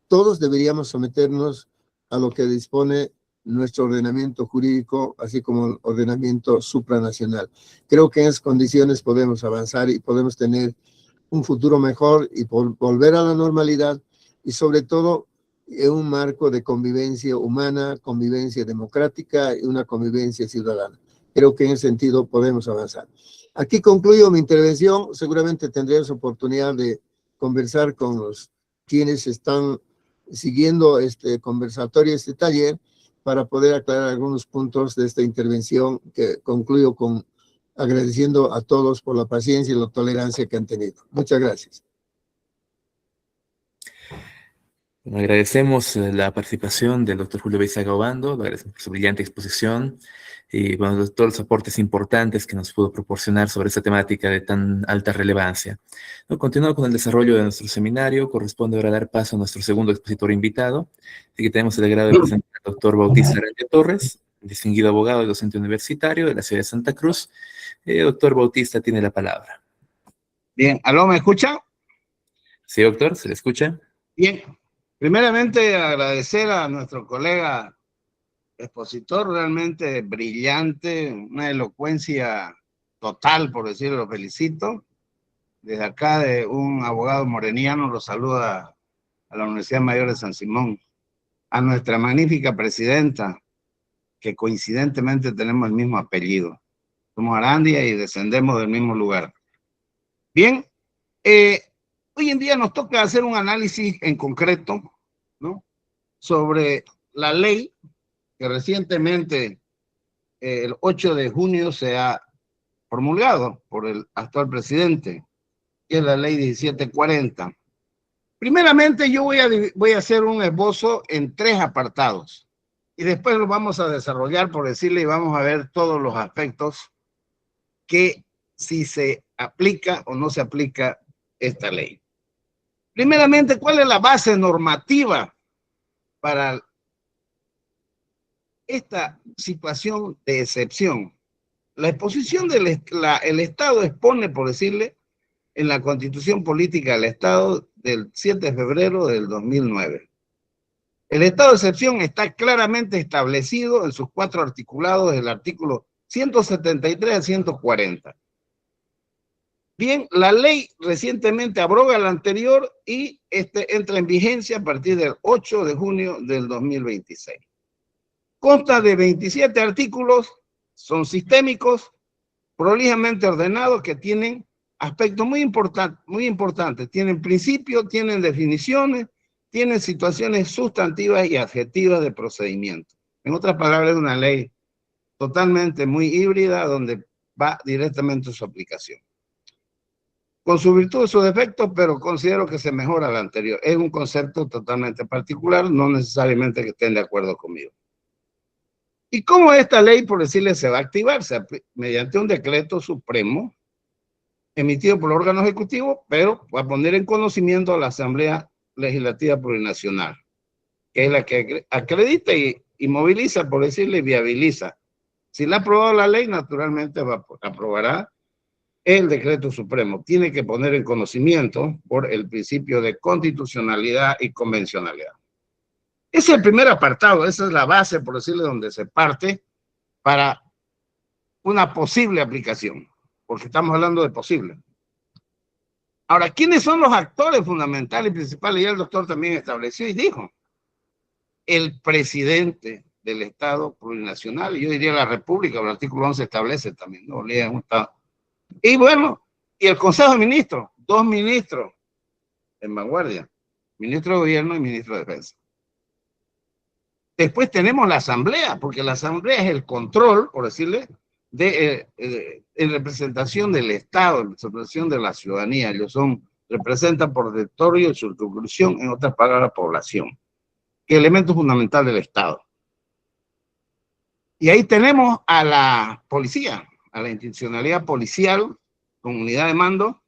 Todos deberíamos someternos a lo que dispone nuestro ordenamiento jurídico, así como el ordenamiento supranacional. Creo que en esas condiciones podemos avanzar y podemos tener un futuro mejor y volver a la normalidad y sobre todo en un marco de convivencia humana, convivencia democrática y una convivencia ciudadana. Creo que en ese sentido podemos avanzar. Aquí concluyo mi intervención. Seguramente tendremos oportunidad de conversar con quienes están siguiendo este conversatorio, este taller, para poder aclarar algunos puntos de esta intervención que concluyo agradeciendo a todos por la paciencia y la tolerancia que han tenido. Muchas gracias. Bueno, agradecemos la participación del doctor Julio Beizaga Obando, agradecemos por su brillante exposición y bueno, todos los aportes importantes que nos pudo proporcionar sobre esta temática de tan alta relevancia. ¿No? Continuando con el desarrollo de nuestro seminario, corresponde ahora dar paso a nuestro segundo expositor invitado, así que tenemos el agrado de presentar al doctor Bautista Arandia Torres, distinguido abogado y docente universitario de la ciudad de Santa Cruz. Doctor Bautista tiene la palabra. Bien, ¿aló, me escucha? Sí, doctor, ¿se le escucha? Bien. Primeramente, agradecer a nuestro colega expositor, realmente brillante, una elocuencia total, por decirlo, lo felicito. Desde acá, de un abogado moreniano, lo saluda a la Universidad Mayor de San Simón. A nuestra magnífica presidenta, que coincidentemente tenemos el mismo apellido. Somos Arandia y descendemos del mismo lugar. Bien, hoy en día nos toca hacer un análisis en concreto, ¿no?, sobre la ley que recientemente, el 8 de junio, se ha promulgado por el actual presidente, que es la ley 1740. Primeramente, yo voy a hacer un esbozo en 3 apartados y después lo vamos a desarrollar, por decirle, y vamos a ver todos los aspectos que si se aplica o no se aplica esta ley. Primeramente, ¿cuál es la base normativa para esta situación de excepción? La exposición del el Estado expone, por decirle, en la Constitución Política del Estado del 7 de febrero del 2009. El estado de excepción está claramente establecido en sus 4 articulados del artículo 173 a 140. Bien, la ley recientemente abroga la anterior y entra en vigencia a partir del 8 de junio del 2026. Consta de 27 artículos, son sistémicos, prolijamente ordenados, que tienen aspectos muy importantes. Tienen principios, tienen definiciones, tienen situaciones sustantivas y adjetivas de procedimiento. En otras palabras, es una ley totalmente muy híbrida, donde va directamente su aplicación. Con su virtud y sus defectos, pero considero que se mejora la anterior. Es un concepto totalmente particular, no necesariamente que estén de acuerdo conmigo. ¿Y cómo esta ley, por decirle, se va a activar? Mediante un decreto supremo emitido por el órgano ejecutivo, pero va a poner en conocimiento a la Asamblea Legislativa Plurinacional, que es la que acredita y moviliza, por decirle, viabiliza. Si la ha aprobado la ley, naturalmente aprobará el decreto supremo. Tiene que poner en conocimiento por el principio de constitucionalidad y convencionalidad. Ese es el primer apartado, esa es la base, por decirle, donde se parte para una posible aplicación, porque estamos hablando de posible. Ahora, ¿quiénes son los actores fundamentales y principales? Ya el doctor también estableció y dijo: el presidente del Estado plurinacional, y yo diría la República, el artículo 11 establece también, ¿no? Y bueno, y el Consejo de Ministros, 2 ministros en vanguardia, ministro de Gobierno y ministro de Defensa. Después tenemos la Asamblea, porque la Asamblea es el control, por decirle, en representación del Estado, en representación de la ciudadanía. Ellos representan por territorio y circunscripción, en otras palabras, población, que es elemento fundamental del Estado. Y ahí tenemos a la policía, a la institucionalidad policial, con unidad de mando,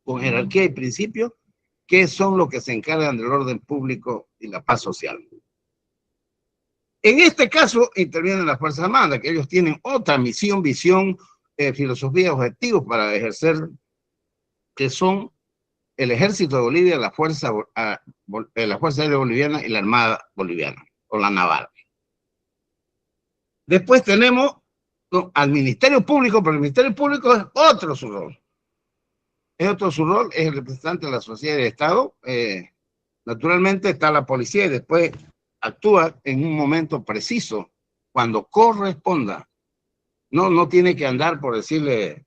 con jerarquía y principios, que son los que se encargan del orden público y la paz social. En este caso intervienen las Fuerzas Armadas, que ellos tienen otra misión, visión, filosofía, objetivos para ejercer, que son el Ejército de Bolivia, la Fuerza Aérea Boliviana y la Armada Boliviana, o la Naval. Después tenemos al Ministerio Público, pero el Ministerio Público es otro su rol. Es otro su rol, es el representante de la sociedad y del Estado. Naturalmente está la policía y después actúa en un momento preciso, cuando corresponda. No tiene que andar, por decirle,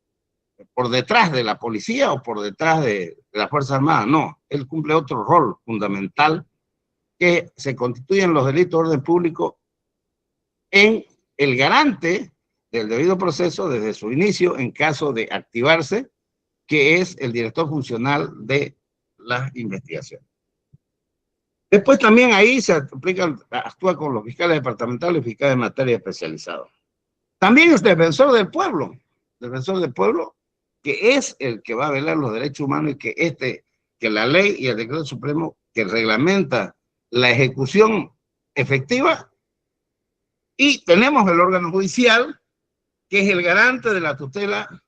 por detrás de la policía o por detrás de la Fuerza Armada. No, él cumple otro rol fundamental, que se constituyen los delitos de orden público en el garante del debido proceso desde su inicio, en caso de activarse, que es el director funcional de las investigaciones. Después también ahí se actúa con los fiscales departamentales y fiscales de materia especializados. También es defensor del pueblo, que es el que va a velar los derechos humanos y que la ley y el decreto supremo que reglamenta la ejecución efectiva. Y tenemos el órgano judicial, que es el garante de la tutela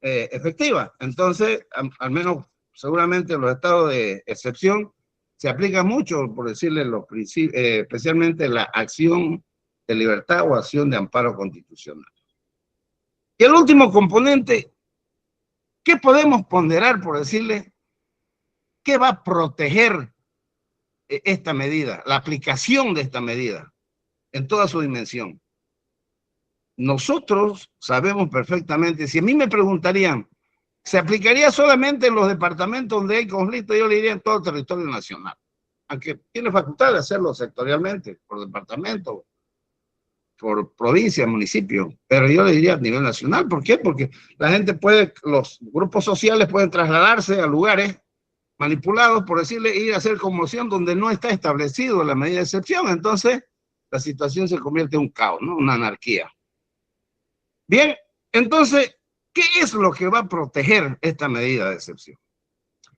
efectiva. Entonces, al menos seguramente en los estados de excepción se aplica mucho, por decirle, los principios, especialmente la acción de libertad o acción de amparo constitucional. Y el último componente, ¿qué podemos ponderar, por decirle, qué va a proteger esta medida, la aplicación de esta medida en toda su dimensión? Nosotros sabemos perfectamente, si a mí me preguntarían, ¿se aplicaría solamente en los departamentos donde hay conflicto? Yo le diría en todo el territorio nacional, aunque tiene facultad de hacerlo sectorialmente, por departamento, por provincia, municipio, pero yo le diría a nivel nacional. ¿Por qué? Porque la gente los grupos sociales pueden trasladarse a lugares manipulados, por decirle, ir a hacer conmoción donde no está establecido la medida de excepción. Entonces, la situación se convierte en un caos, ¿no? Una anarquía. Bien, entonces, ¿qué es lo que va a proteger esta medida de excepción?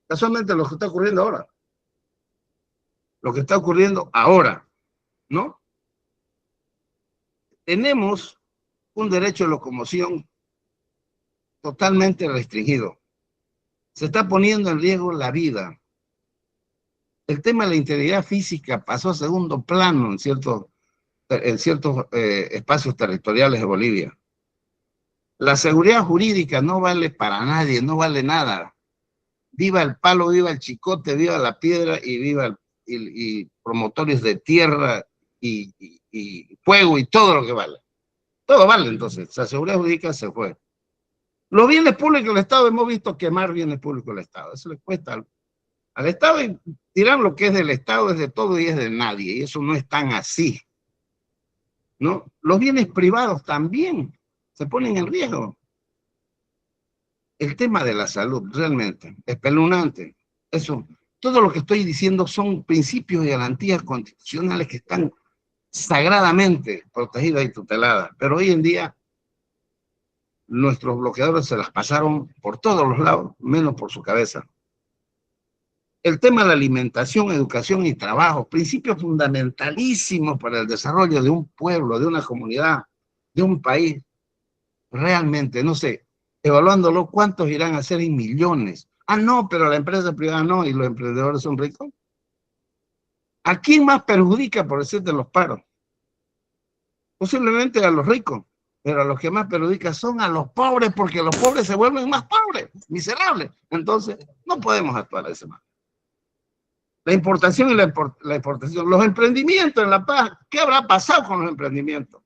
Casualmente lo que está ocurriendo ahora. Lo que está ocurriendo ahora, ¿no? Tenemos un derecho de locomoción totalmente restringido. Se está poniendo en riesgo la vida. El tema de la integridad física pasó a segundo plano en ciertos espacios territoriales de Bolivia. La seguridad jurídica no vale para nadie, no vale nada. Viva el palo, viva el chicote, viva la piedra y viva y promotores de tierra y fuego y todo lo que vale. Todo vale, entonces. La seguridad jurídica se fue. Los bienes públicos del Estado, hemos visto quemar bienes públicos del Estado. Eso le cuesta al Estado, y dirán lo que es del Estado es de todo y es de nadie. Y eso no es tan así, ¿no? Los bienes privados también se ponen en riesgo. El tema de la salud, realmente, espeluznante. Eso, todo lo que estoy diciendo son principios y garantías constitucionales que están sagradamente protegidas y tuteladas. Pero hoy en día, nuestros bloqueadores se las pasaron por todos los lados, menos por su cabeza. El tema de la alimentación, educación y trabajo, principios fundamentalísimos para el desarrollo de un pueblo, de una comunidad, de un país. Realmente, no sé, evaluándolo, ¿cuántos irán a ser en millones? Ah, no, pero la empresa privada no, y los emprendedores son ricos. ¿A quién más perjudica, por decirte, los paros? Posiblemente a los ricos, pero a los que más perjudica son a los pobres, porque los pobres se vuelven más pobres, miserables. Entonces, no podemos actuar de esa manera. La importación y la exportación, los emprendimientos en La Paz, ¿qué habrá pasado con los emprendimientos?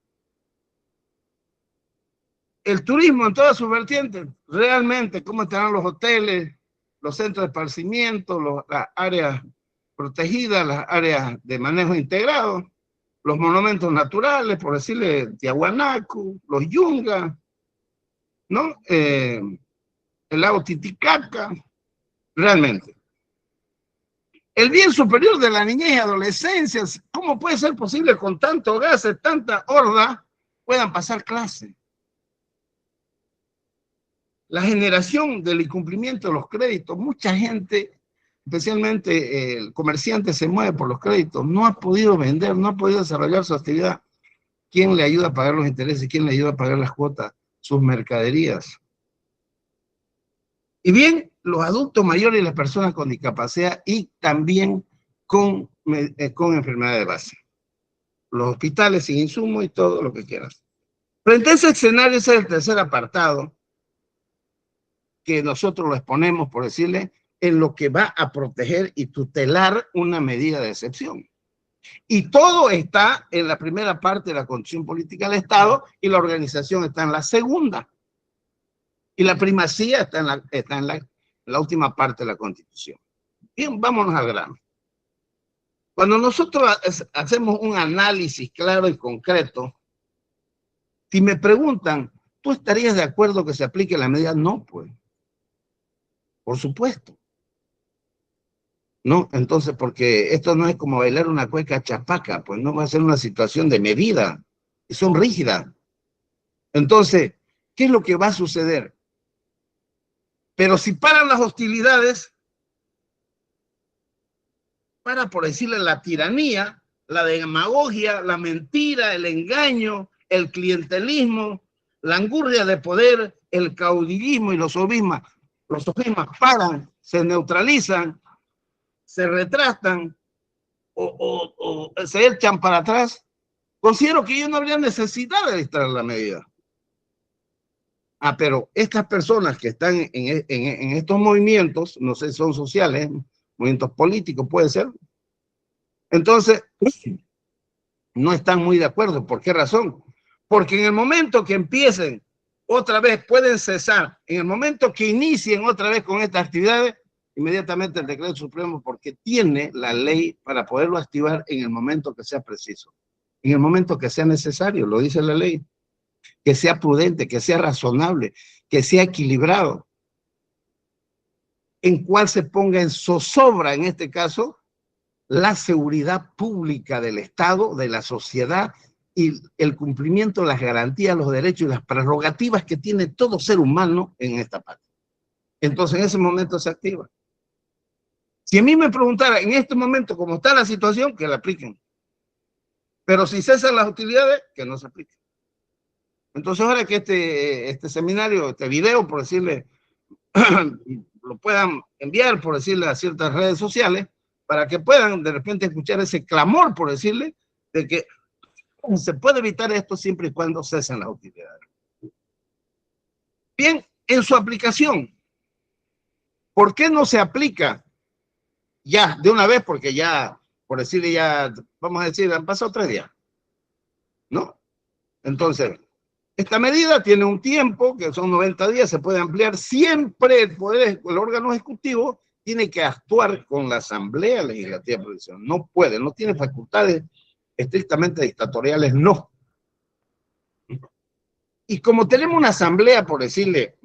El turismo en todas sus vertientes, realmente, ¿cómo estarán los hoteles, los centros de esparcimiento, las áreas protegidas, las áreas de manejo integrado, los monumentos naturales, por decirle, Tiahuanaco, los Yungas, ¿no? El lago Titicaca, realmente. El bien superior de la niñez y adolescencia, ¿cómo puede ser posible con tanto gases, tanta horda, puedan pasar clases? La generación del incumplimiento de los créditos, mucha gente, especialmente el comerciante, se mueve por los créditos, no ha podido vender, no ha podido desarrollar su actividad. ¿Quién le ayuda a pagar los intereses? ¿Quién le ayuda a pagar las cuotas? Sus mercaderías. Y bien, los adultos mayores y las personas con discapacidad y también con enfermedad de base. Los hospitales sin insumos y todo lo que quieras. Frente a ese escenario, ese es el tercer apartado que nosotros lo exponemos, por decirle, en lo que va a proteger y tutelar una medida de excepción. Y todo está en la primera parte de la Constitución Política del Estado y la organización está en la segunda. Y la primacía está en la última parte de la Constitución. Bien, vámonos al grano. Cuando nosotros hacemos un análisis claro y concreto, si me preguntan, ¿tú estarías de acuerdo que se aplique la medida? No, pues. Por supuesto. No, entonces, porque esto no es como bailar una cueca chapaca, pues no va a ser una situación de medida, son rígidas. Entonces, ¿qué es lo que va a suceder? Pero si paran las hostilidades, para, por decirle, la tiranía, la demagogia, la mentira, el engaño, el clientelismo, la angurria de poder, el caudillismo y los sofismas paran, se neutralizan, se retratan o se echan para atrás, considero que yo no habría necesidad de dictar la medida. Ah, pero estas personas que están en estos movimientos, no sé, son sociales, movimientos políticos, puede ser. Entonces, no están muy de acuerdo. ¿Por qué razón? Porque en el momento que empiecen otra vez, pueden cesar. En el momento que inicien otra vez con estas actividades, inmediatamente el decreto supremo, porque tiene la ley para poderlo activar en el momento que sea preciso, en el momento que sea necesario, lo dice la ley, que sea prudente, que sea razonable, que sea equilibrado, en cual se ponga en zozobra, en este caso, la seguridad pública del Estado, de la sociedad, y el cumplimiento de las garantías, los derechos y las prerrogativas que tiene todo ser humano en esta parte. Entonces, en ese momento se activa. Si a mí me preguntara, en este momento, cómo está la situación, que la apliquen. Pero si cesan las utilidades, que no se apliquen. Entonces, ahora que este seminario, este video, por decirle, lo puedan enviar, por decirle, a ciertas redes sociales, para que puedan de repente escuchar ese clamor, por decirle, de que se puede evitar esto siempre y cuando cesen las utilidades. Bien, en su aplicación, ¿por qué no se aplica ya de una vez? Porque ya, por decirle ya, vamos a decir, han pasado 3 días, ¿no? Entonces, esta medida tiene un tiempo, que son 90 días, se puede ampliar. Siempre el órgano ejecutivo tiene que actuar con la Asamblea Legislativa Provincial. No puede, no tiene facultades estrictamente dictatoriales, no. Y como tenemos una asamblea, por decirle,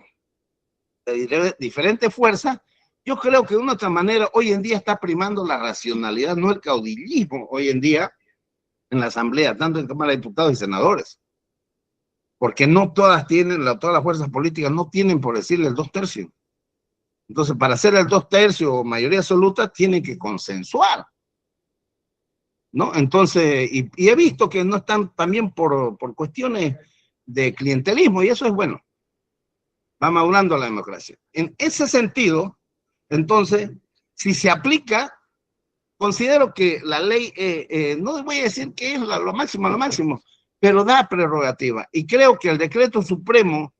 de diferentes fuerzas, yo creo que de una otra manera hoy en día está primando la racionalidad, no el caudillismo hoy en día en la asamblea, tanto en Cámara de Diputados y Senadores. Porque no todas tienen, todas las fuerzas políticas no tienen, por decirle, el 2/3. Entonces, para hacer el 2/3 o mayoría absoluta, tienen que consensuar, ¿no? Entonces, y he visto que no están también por cuestiones de clientelismo, y eso es bueno. Va madurando la democracia. En ese sentido, entonces, si se aplica, considero que la ley, no voy a decir que es lo máximo, pero da prerrogativa. Y creo que el decreto supremo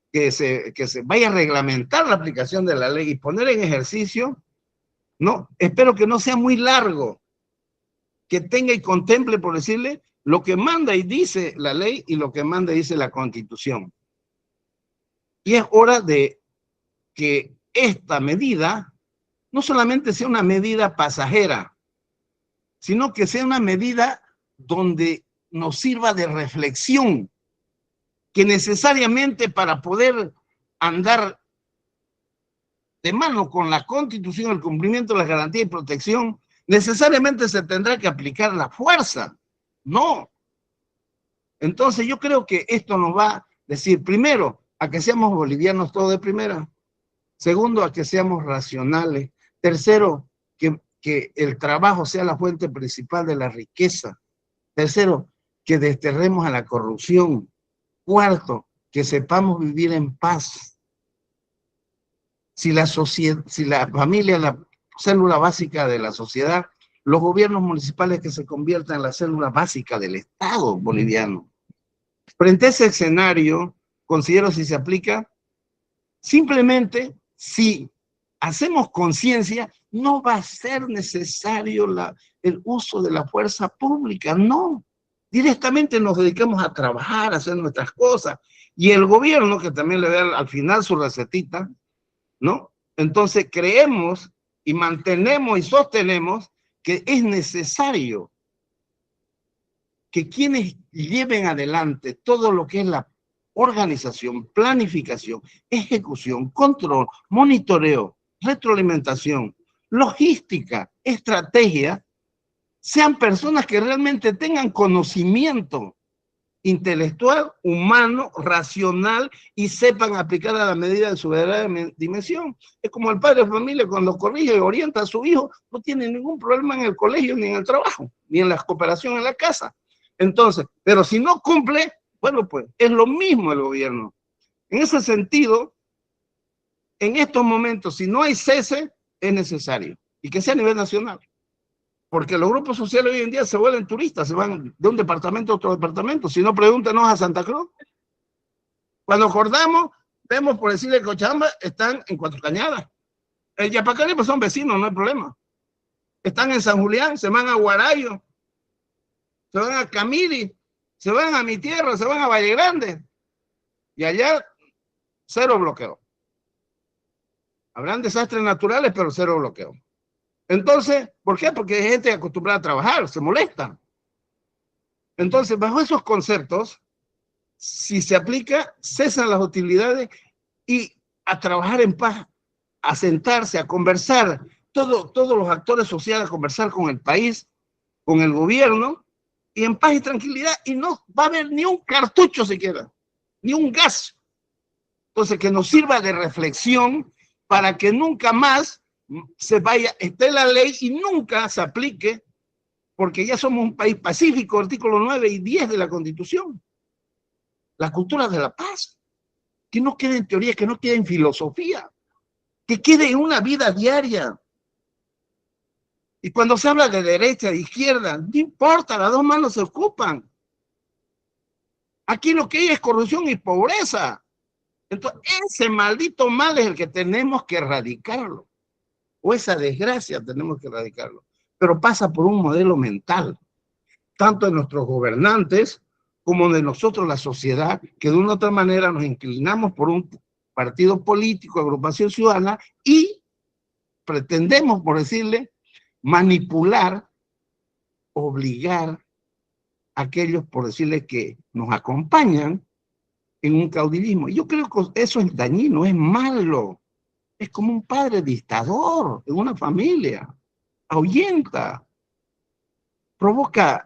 que se vaya a reglamentar la aplicación de la ley y poner en ejercicio, no, espero que no sea muy largo, que tenga y contemple, por decirle, lo que manda y dice la ley y lo que manda y dice la Constitución. Y es hora de que esta medida no solamente sea una medida pasajera, sino que sea una medida donde nos sirva de reflexión, que necesariamente para poder andar de mano con la Constitución, el cumplimiento de las garantías y protección, necesariamente se tendrá que aplicar la fuerza. No. Entonces yo creo que esto nos va a decir, primero, a que seamos bolivianos todos de primera. Segundo, a que seamos racionales. Tercero, que el trabajo sea la fuente principal de la riqueza. Tercero, que desterremos a la corrupción. Cuarto, que sepamos vivir en paz. Si la familia es la célula básica de la sociedad, los gobiernos municipales que se conviertan en la célula básica del Estado boliviano. Frente a ese escenario, considero si se aplica, simplemente si hacemos conciencia, no va a ser necesario el uso de la fuerza pública, no. Directamente nos dedicamos a trabajar, a hacer nuestras cosas. Y el gobierno, que también le da al final su recetita, ¿no? Entonces creemos y mantenemos y sostenemos que es necesario que quienes lleven adelante todo lo que es la organización, planificación, ejecución, control, monitoreo, retroalimentación, logística, estrategia, sean personas que realmente tengan conocimiento intelectual, humano, racional y sepan aplicar a la medida de su verdadera dimensión. Es como el padre de familia cuando corrige y orienta a su hijo, no tiene ningún problema en el colegio, ni en el trabajo, ni en la cooperación en la casa. Entonces, pero si no cumple, bueno, pues es lo mismo el gobierno. En ese sentido, en estos momentos, si no hay cese, es necesario, y que sea a nivel nacional. Porque los grupos sociales hoy en día se vuelven turistas, se van de un departamento a otro departamento. Si no, pregúntenos a Santa Cruz. Cuando acordamos, vemos, por decirle, Cochabamba, están en Cuatro Cañadas. El Yapacarí, pues son vecinos, no hay problema. Están en San Julián, se van a Guarayo, se van a Camiri, se van a mi tierra, se van a Valle Grande. Y allá, cero bloqueo. Habrán desastres naturales, pero cero bloqueo. Entonces, ¿por qué? Porque hay gente acostumbrada a trabajar, se molesta. Entonces, bajo esos conceptos, si se aplica, cesan las hostilidades y a trabajar en paz, a sentarse, a conversar, todos los actores sociales a conversar con el país, con el gobierno, y en paz y tranquilidad, y no va a haber ni un cartucho siquiera, ni un gas. Entonces, que nos sirva de reflexión para que nunca más se vaya, esté la ley y nunca se aplique, porque ya somos un país pacífico, artículos 9 y 10 de la Constitución. La cultura de la paz, que no quede en teoría, que no quede en filosofía, que quede en una vida diaria. Y cuando se habla de derecha, de izquierda, no importa, las dos manos se ocupan. Aquí lo que hay es corrupción y pobreza. Entonces, ese maldito mal es el que tenemos que erradicarlo, o esa desgracia tenemos que erradicarlo, pero pasa por un modelo mental, tanto de nuestros gobernantes como de nosotros, la sociedad, que de una u otra manera nos inclinamos por un partido político, agrupación ciudadana, y pretendemos, por decirle, manipular, obligar a aquellos, por decirle, que nos acompañan en un caudillismo. Yo creo que eso es dañino, es malo. Es como un padre dictador en una familia. Ahuyenta, provoca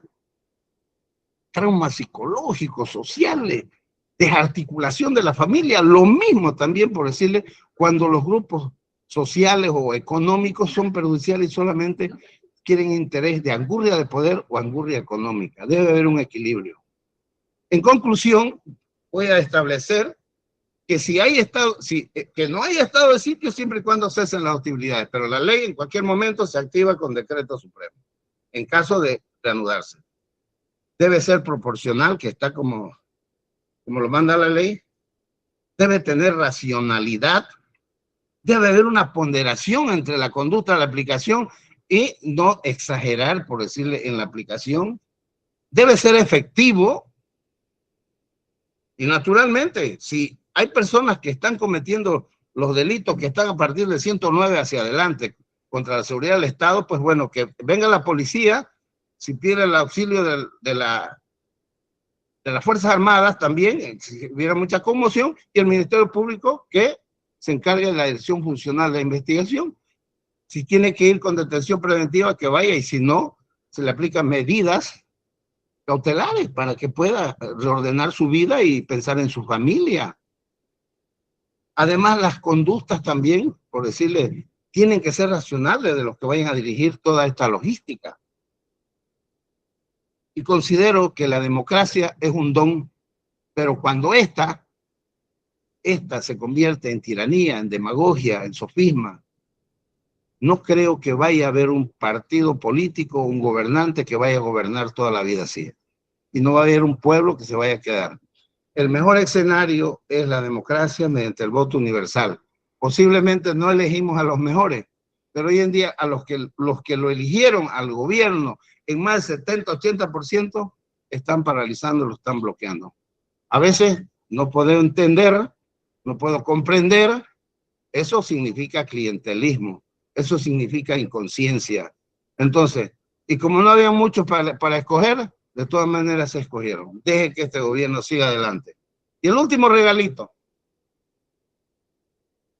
traumas psicológicos, sociales, desarticulación de la familia. Lo mismo también, por decirle, cuando los grupos sociales o económicos son perjudiciales y solamente quieren interés de angurria de poder o angurria económica. Debe haber un equilibrio. En conclusión, voy a establecer que si hay estado, que no haya estado de sitio siempre y cuando cesen las hostilidades, pero la ley en cualquier momento se activa con decreto supremo, en caso de reanudarse. Debe ser proporcional, que está como lo manda la ley, debe tener racionalidad, debe haber una ponderación entre la conducta de la aplicación y no exagerar, por decirle, en la aplicación, debe ser efectivo y naturalmente, si hay personas que están cometiendo los delitos que están a partir de 109 hacia adelante contra la seguridad del Estado, pues bueno, que venga la policía, si pide el auxilio de las Fuerzas Armadas también, si hubiera mucha conmoción, y el Ministerio Público que se encargue de la dirección funcional de la investigación. Si tiene que ir con detención preventiva, que vaya, y si no, se le aplican medidas cautelares para que pueda reordenar su vida y pensar en su familia. Además, las conductas también, por decirle, tienen que ser racionales de los que vayan a dirigir toda esta logística. Y considero que la democracia es un don, pero cuando esta se convierte en tiranía, en demagogia, en sofisma, no creo que vaya a haber un partido político, un gobernante que vaya a gobernar toda la vida así. Y no va a haber un pueblo que se vaya a quedar. El mejor escenario es la democracia mediante el voto universal. Posiblemente no elegimos a los mejores, pero hoy en día a los que lo eligieron al gobierno en más del 70-80% están paralizando, lo están bloqueando. A veces no puedo entender, no puedo comprender, eso significa clientelismo, eso significa inconsciencia. Entonces, y como no había muchos para escoger, de todas maneras se escogieron. Deje que este gobierno siga adelante. Y el último regalito.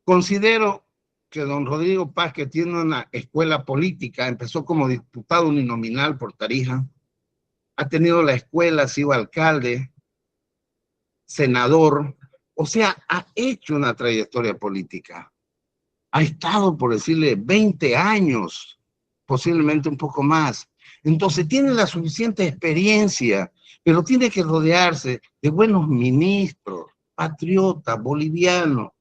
Considero que don Rodrigo Paz, que tiene una escuela política, empezó como diputado uninominal por Tarija, ha tenido la escuela, ha sido alcalde, senador, o sea, ha hecho una trayectoria política. Ha estado, por decirle, 20 años, posiblemente un poco más. Entonces tiene la suficiente experiencia, pero tiene que rodearse de buenos ministros, patriotas, bolivianos,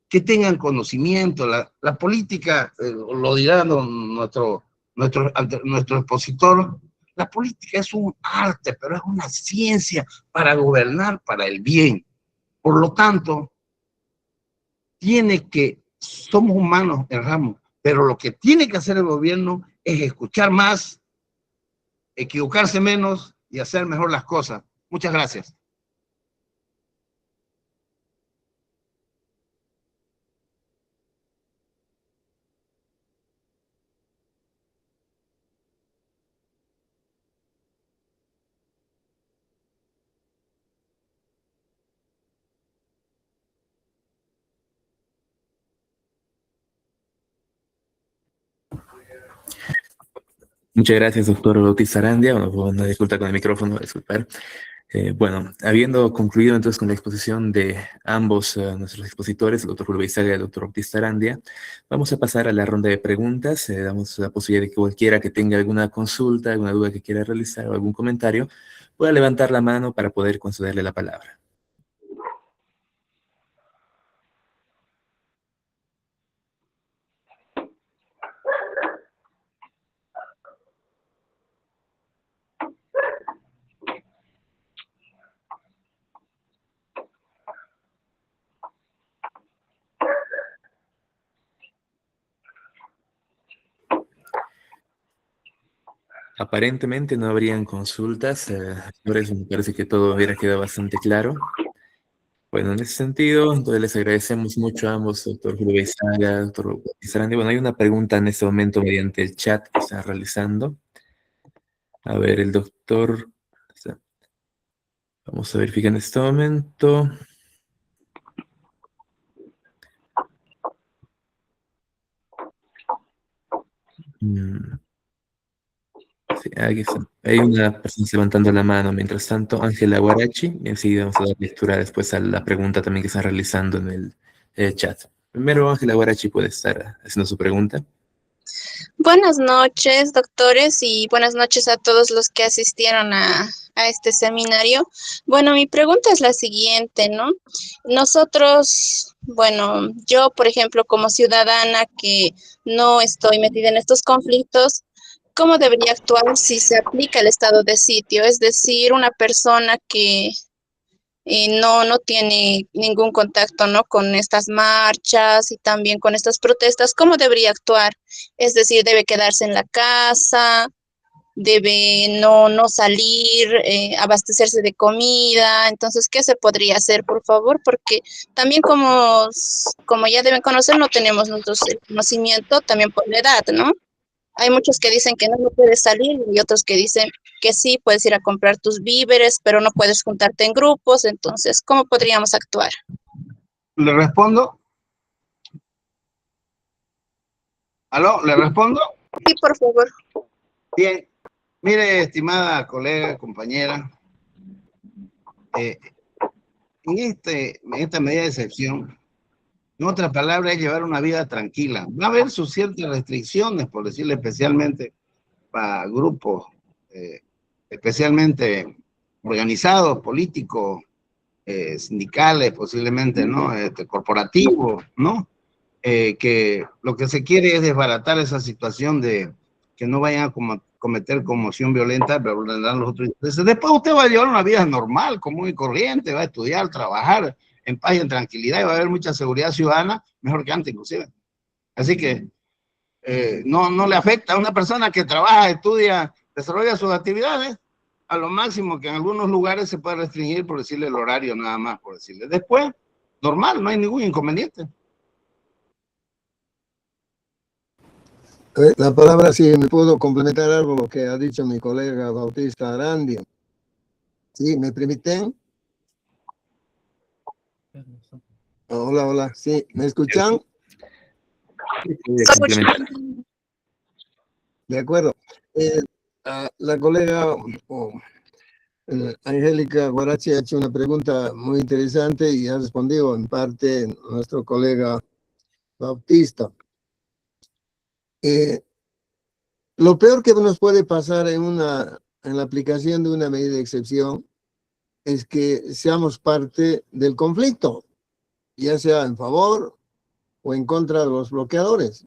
que tengan conocimiento. La política, lo dirá nuestro expositor, la política es un arte, pero es una ciencia para gobernar para el bien. Por lo tanto, somos humanos, erramos, pero lo que tiene que hacer el gobierno es escuchar más, equivocarse menos y hacer mejor las cosas. Muchas gracias. Muchas gracias, doctor Bautista Arandia. Una disculpa con el micrófono, disculpar. Bueno, habiendo concluido entonces con la exposición de ambos nuestros expositores, el doctor Julio Beizaga y el doctor Bautista Arandia, vamos a pasar a la ronda de preguntas. Damos la posibilidad de que cualquiera que tenga alguna consulta, alguna duda que quiera realizar o algún comentario, pueda levantar la mano para poder concederle la palabra. Aparentemente no habrían consultas, por eso me parece que todo hubiera quedado bastante claro. Bueno, en ese sentido, entonces les agradecemos mucho a ambos, doctor Julio Beizaga, doctor Sarandi. Bueno, hay una pregunta en este momento mediante el chat que está realizando. A ver, el doctor, vamos a verificar en este momento. Mm, sí, aquí está. Hay una persona levantando la mano. Mientras tanto, Ángela Guarachi, y enseguida vamos a dar lectura después a la pregunta también que está realizando en el chat. Primero, Ángela Guarachi puede estar haciendo su pregunta. Buenas noches, doctores, y buenas noches a todos los que asistieron a este seminario. Bueno, mi pregunta es la siguiente, ¿no? Nosotros, bueno, yo, por ejemplo, como ciudadana que no estoy metida en estos conflictos, ¿cómo debería actuar si se aplica el estado de sitio? Es decir, una persona que no tiene ningún contacto, ¿no? Con estas marchas y también con estas protestas, ¿cómo debería actuar? Es decir, debe quedarse en la casa, debe no salir, abastecerse de comida. Entonces, ¿qué se podría hacer, por favor? Porque también como ya deben conocer, no tenemos nosotros el conocimiento también por la edad, ¿no? Hay muchos que dicen que no puedes salir y otros que dicen que sí, puedes ir a comprar tus víveres, pero no puedes juntarte en grupos. Entonces, ¿cómo podríamos actuar? ¿Le respondo? ¿Aló? ¿Le respondo? Sí, por favor. Bien. Mire, estimada colega, compañera, en esta medida de excepción, en otras palabras, es llevar una vida tranquila. Va a haber sus ciertas restricciones, por decirlo especialmente para grupos especialmente organizados, políticos, sindicales, posiblemente, ¿no? Corporativos, ¿no? Que lo que se quiere es desbaratar esa situación de que no vayan a cometer conmoción violenta, pero vulnerar los otros intereses. Después usted va a llevar una vida normal, común y corriente, va a estudiar, trabajar en paz y en tranquilidad, y va a haber mucha seguridad ciudadana, mejor que antes inclusive. Así que no le afecta a una persona que trabaja, estudia, desarrolla sus actividades, a lo máximo que en algunos lugares se puede restringir por decirle el horario nada más, por decirle. Después, normal, no hay ningún inconveniente. La palabra, si me puedo complementar algo que ha dicho mi colega Bautista Arandia. ¿Sí? ¿Me permiten? Hola, hola. ¿Sí? ¿Me escuchan? De acuerdo. La colega Angélica Guarachi ha hecho una pregunta muy interesante y ha respondido en parte nuestro colega Bautista. Lo peor que nos puede pasar en la aplicación de una medida de excepción es que seamos parte del conflicto, ya sea en favor o en contra de los bloqueadores.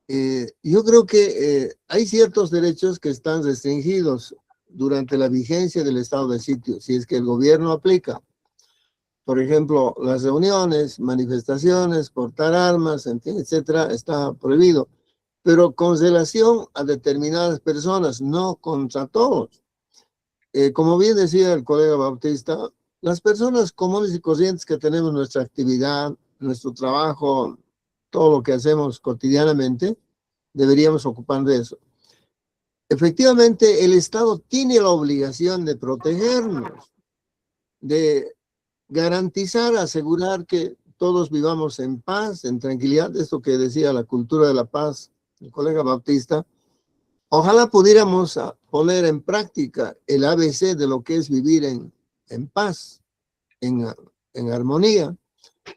Yo creo que hay ciertos derechos que están restringidos durante la vigencia del estado de sitio, si es que el gobierno aplica. Por ejemplo, las reuniones, manifestaciones, portar armas, en fin, etcétera, está prohibido. Pero con relación a determinadas personas, no contra todos. Como bien decía el colega Bautista, las personas comunes y corrientes que tenemos nuestra actividad, nuestro trabajo, todo lo que hacemos cotidianamente, deberíamos ocupar de eso. Efectivamente, el Estado tiene la obligación de protegernos, de garantizar, asegurar que todos vivamos en paz, en tranquilidad, esto que decía la cultura de la paz, el colega Bautista. Ojalá pudiéramos poner en práctica el ABC de lo que es vivir en paz, en armonía,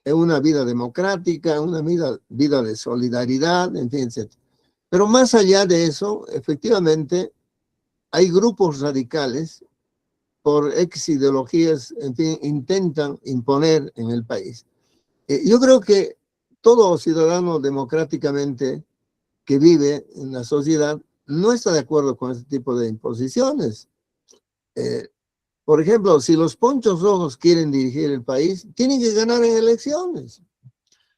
en una vida democrática, una vida de solidaridad, en fin, etc. Pero más allá de eso, efectivamente, hay grupos radicales por ex ideologías, en fin, intentan imponer en el país. Yo creo que todo ciudadano democráticamente que vive en la sociedad no está de acuerdo con este tipo de imposiciones. Por ejemplo, si los ponchos rojos quieren dirigir el país, tienen que ganar en elecciones.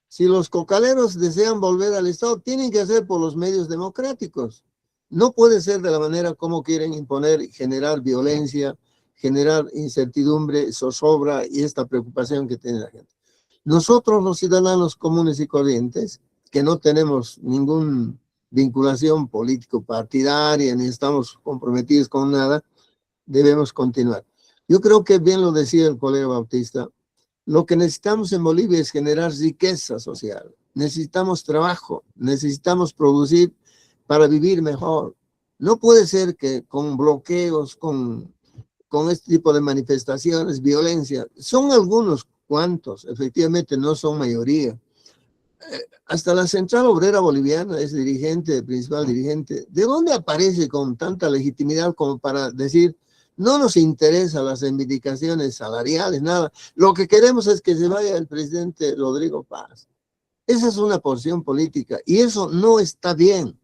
Si los cocaleros desean volver al Estado, tienen que hacer por los medios democráticos. No puede ser de la manera como quieren imponer y generar violencia, generar incertidumbre, zozobra y esta preocupación que tiene la gente. Nosotros los ciudadanos comunes y corrientes, que no tenemos ninguna vinculación político-partidaria, ni estamos comprometidos con nada, debemos continuar. Yo creo que bien lo decía el colega Bautista, lo que necesitamos en Bolivia es generar riqueza social. Necesitamos trabajo, necesitamos producir para vivir mejor. No puede ser que con bloqueos, con este tipo de manifestaciones, violencia, son algunos cuantos, efectivamente no son mayoría. Hasta la Central Obrera Boliviana es dirigente, principal dirigente. ¿De dónde aparece con tanta legitimidad como para decir, no nos interesan las reivindicaciones salariales, nada? Lo que queremos es que se vaya el presidente Rodrigo Paz. Esa es una posición política y eso no está bien.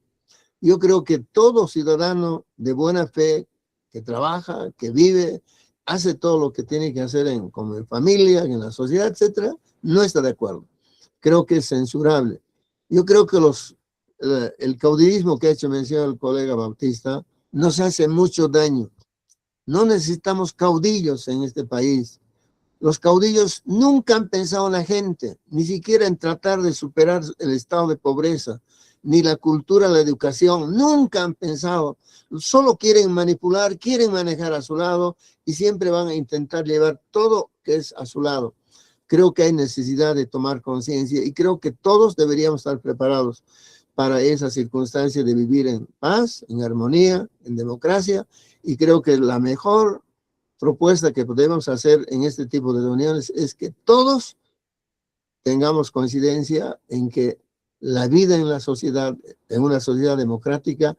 Yo creo que todo ciudadano de buena fe, que trabaja, que vive, hace todo lo que tiene que hacer como en familia, en la sociedad, etcétera, no está de acuerdo. Creo que es censurable. Yo creo que el caudillismo que ha hecho mención el colega Bautista nos hace mucho daño. No necesitamos caudillos en este país. Los caudillos nunca han pensado en la gente, ni siquiera en tratar de superar el estado de pobreza, ni la cultura, la educación, nunca han pensado. Solo quieren manipular, quieren manejar a su lado y siempre van a intentar llevar todo que es a su lado. Creo que hay necesidad de tomar conciencia y creo que todos deberíamos estar preparados para esa circunstancia de vivir en paz, en armonía, en democracia, y creo que la mejor propuesta que podemos hacer en este tipo de reuniones es que todos tengamos coincidencia en que la vida en la sociedad, en una sociedad democrática,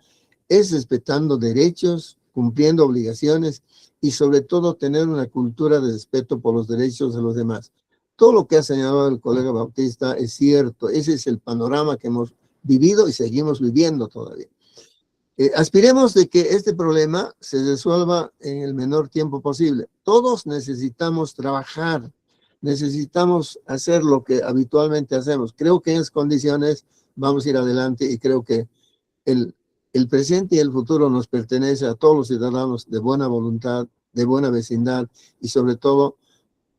es respetando derechos, cumpliendo obligaciones y sobre todo tener una cultura de respeto por los derechos de los demás. Todo lo que ha señalado el colega Bautista es cierto, ese es el panorama que hemos vivido y seguimos viviendo todavía. Aspiremos de que este problema se resuelva en el menor tiempo posible. Todos necesitamos trabajar, necesitamos hacer lo que habitualmente hacemos. Creo que en esas condiciones vamos a ir adelante y creo que el presente y el futuro nos pertenece a todos los ciudadanos de buena voluntad, de buena vecindad y sobre todo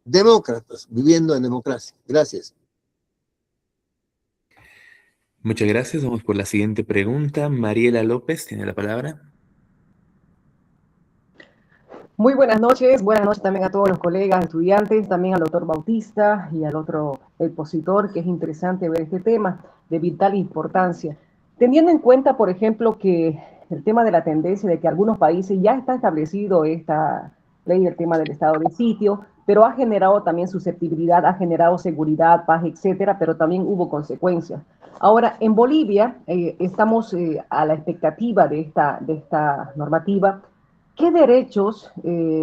demócratas, viviendo en democracia. Gracias. Muchas gracias. Vamos por la siguiente pregunta. Mariela López tiene la palabra. Muy buenas noches también a todos los colegas estudiantes, también al doctor Bautista y al otro expositor, que es interesante ver este tema de vital importancia. Teniendo en cuenta, por ejemplo, que el tema de la tendencia de que algunos países ya está establecido esta ley, el tema del estado de sitio, pero ha generado también susceptibilidad, ha generado seguridad, paz, etcétera, pero también hubo consecuencias. Ahora, en Bolivia estamos a la expectativa de esta normativa. ¿Qué derechos?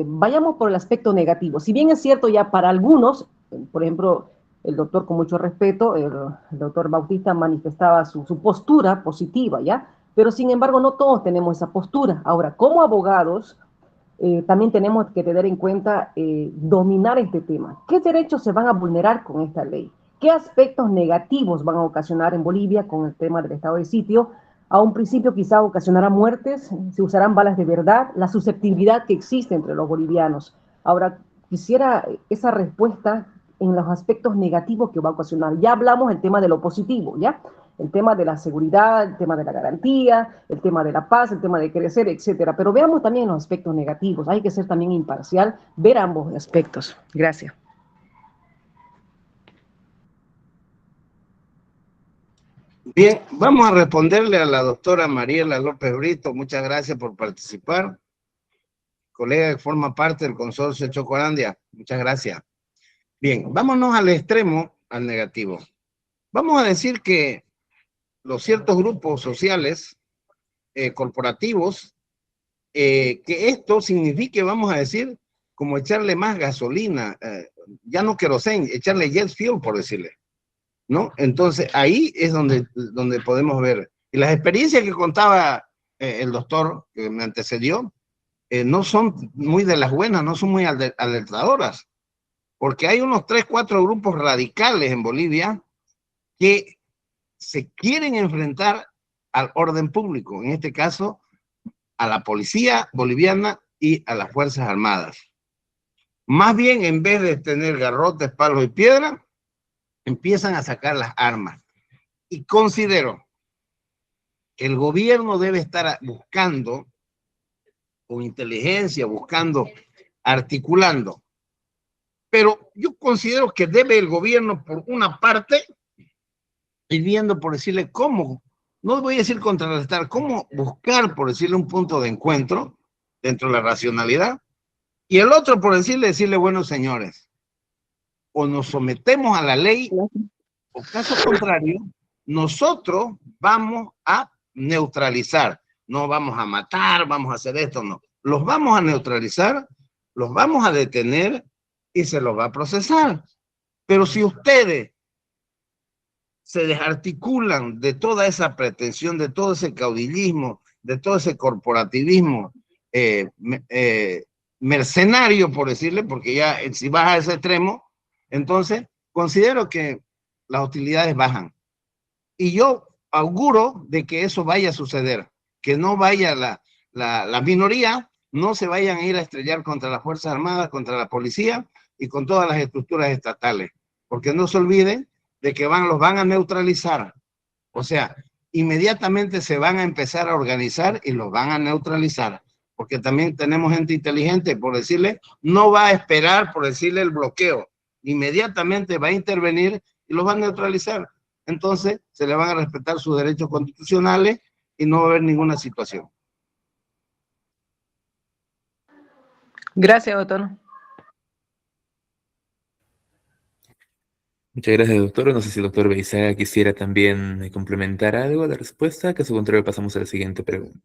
Vayamos por el aspecto negativo. Si bien es cierto ya para algunos, por ejemplo, el doctor, con mucho respeto, el doctor Bautista manifestaba su postura positiva, ¿ya? Pero sin embargo no todos tenemos esa postura. Ahora, como abogados, también tenemos que tener en cuenta dominar este tema. ¿Qué derechos se van a vulnerar con esta ley? ¿Qué aspectos negativos van a ocasionar en Bolivia con el tema del estado de sitio? A un principio quizá ocasionará muertes, se usarán balas de verdad, la susceptibilidad que existe entre los bolivianos. Ahora, quisiera esa respuesta en los aspectos negativos que va a ocasionar. Ya hablamos del tema de lo positivo, ¿ya? El tema de la seguridad, el tema de la garantía, el tema de la paz, el tema de crecer, etcétera. Pero veamos también los aspectos negativos. Hay que ser también imparcial, ver ambos aspectos. Gracias. Bien, vamos a responderle a la doctora Mariela López Brito. Muchas gracias por participar. Colega que forma parte del consorcio Chocolandia. Muchas gracias. Bien, vámonos al extremo, al negativo. Vamos a decir que los ciertos grupos sociales, corporativos, que esto signifique, vamos a decir, como echarle más gasolina, ya no querosén, echarle jet fuel, por decirle, ¿no? Entonces, ahí es donde podemos ver. Y las experiencias que contaba el doctor que me antecedió, no son muy de las buenas, no son muy alentadoras, porque hay unos 3, 4 grupos radicales en Bolivia que se quieren enfrentar al orden público, en este caso, a la policía boliviana y a las Fuerzas Armadas. Más bien, en vez de tener garrotes, palos y piedra, empiezan a sacar las armas. Y considero que el gobierno debe estar buscando, con inteligencia, buscando, articulando. Pero yo considero que debe el gobierno, por una parte, ir viendo, por decirle, cómo, no voy a decir contrarrestar, cómo buscar, por decirle, un punto de encuentro dentro de la racionalidad. Y el otro, por decirle, bueno, señores, o nos sometemos a la ley, o caso contrario, nosotros vamos a neutralizar. No vamos a matar, vamos a hacer esto, no. Los vamos a neutralizar, los vamos a detener y se los va a procesar. Pero si ustedes se desarticulan de toda esa pretensión, de todo ese caudillismo, de todo ese corporativismo mercenario, por decirle, porque ya si vas a ese extremo, entonces considero que las utilidades bajan. Y yo auguro de que eso vaya a suceder, que no vaya la minoría, no se vayan a ir a estrellar contra las Fuerzas Armadas, contra la policía y con todas las estructuras estatales, porque no se olviden de que los van a neutralizar. O sea, inmediatamente se van a empezar a organizar y los van a neutralizar, porque también tenemos gente inteligente, por decirle, no va a esperar, por decirle, el bloqueo, inmediatamente va a intervenir y los va a neutralizar. Entonces se le van a respetar sus derechos constitucionales y no va a haber ninguna situación. Gracias, doctor. Muchas gracias, doctor. No sé si el doctor Beizaga quisiera también complementar algo a la respuesta, que a su contrario pasamos a la siguiente pregunta.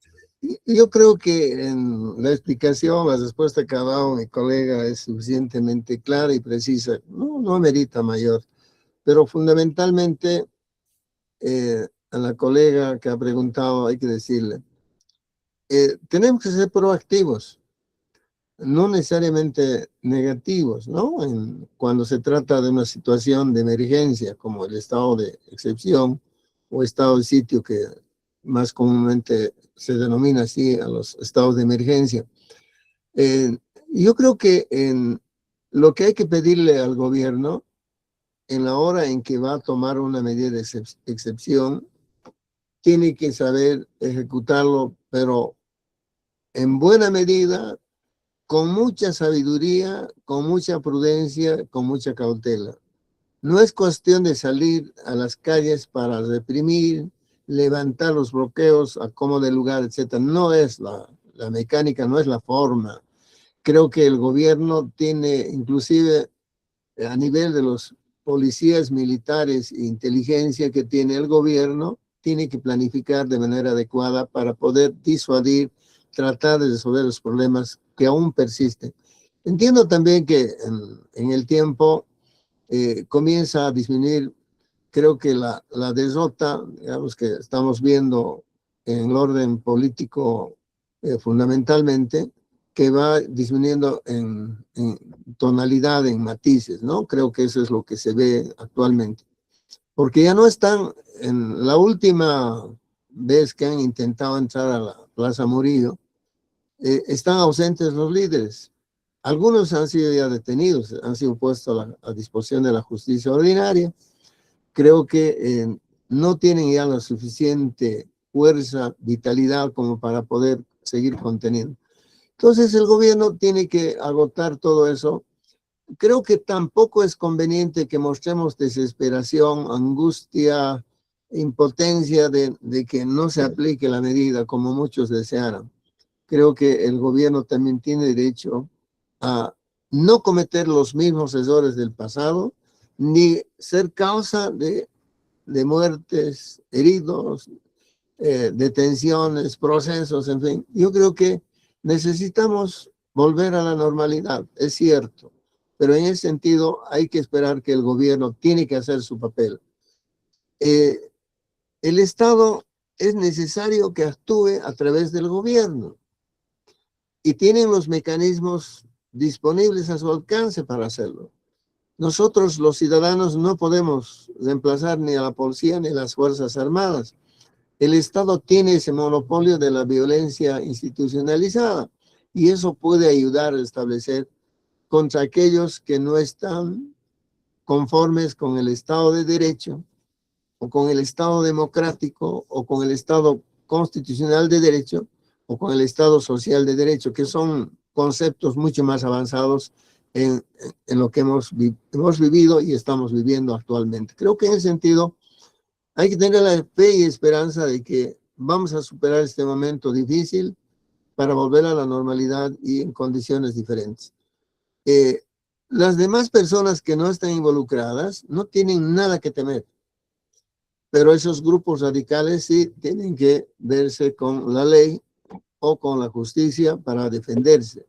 Yo creo que en la explicación, la respuesta que ha dado mi colega es suficientemente clara y precisa. No amerita mayor, pero fundamentalmente a la colega que ha preguntado hay que decirle, tenemos que ser proactivos, no necesariamente negativos, ¿no? Cuando se trata de una situación de emergencia, como el estado de excepción o estado de sitio, que más comúnmente se denomina así a los estados de emergencia. Yo creo que lo que hay que pedirle al gobierno, en la hora en que va a tomar una medida de excepción, tiene que saber ejecutarlo, pero en buena medida, con mucha sabiduría, con mucha prudencia, con mucha cautela. No es cuestión de salir a las calles para reprimir, levantar los bloqueos a como de lugar, etc. No es la mecánica, no es la forma. Creo que el gobierno tiene, inclusive a nivel de los policías militares e inteligencia que tiene el gobierno, tiene que planificar de manera adecuada para poder disuadir, tratar de resolver los problemas que aún persisten. Entiendo también que en el tiempo comienza a disminuir, creo que la derrota, digamos, que estamos viendo en el orden político fundamentalmente, que va disminuyendo en tonalidad, en matices, ¿no? Creo que eso es lo que se ve actualmente. Porque ya no están, en la última vez que han intentado entrar a la Plaza Murillo, están ausentes los líderes. Algunos han sido ya detenidos, han sido puestos a disposición de la justicia ordinaria. Creo que no tienen ya la suficiente fuerza, vitalidad como para poder seguir conteniendo. Entonces el gobierno tiene que agotar todo eso. Creo que tampoco es conveniente que mostremos desesperación, angustia, impotencia de que no se aplique la medida como muchos desearan. Creo que el gobierno también tiene derecho a no cometer los mismos errores del pasado, ni ser causa de muertes, heridos, detenciones, procesos, en fin. Yo creo que necesitamos volver a la normalidad, es cierto, pero en ese sentido hay que esperar que el gobierno tiene que hacer su papel. El Estado es necesario que actúe a través del gobierno y tienen los mecanismos disponibles a su alcance para hacerlo. Nosotros, los ciudadanos, no podemos reemplazar ni a la policía ni a las Fuerzas Armadas, el Estado tiene ese monopolio de la violencia institucionalizada y eso puede ayudar a establecer contra aquellos que no están conformes con el Estado de Derecho o con el Estado democrático o con el Estado constitucional de derecho o con el Estado social de derecho, que son conceptos mucho más avanzados en lo que hemos vivido y estamos viviendo actualmente. Creo que en ese sentido hay que tener la fe y esperanza de que vamos a superar este momento difícil para volver a la normalidad y en condiciones diferentes. Las demás personas que no están involucradas no tienen nada que temer, pero esos grupos radicales sí tienen que verse con la ley o con la justicia para defenderse.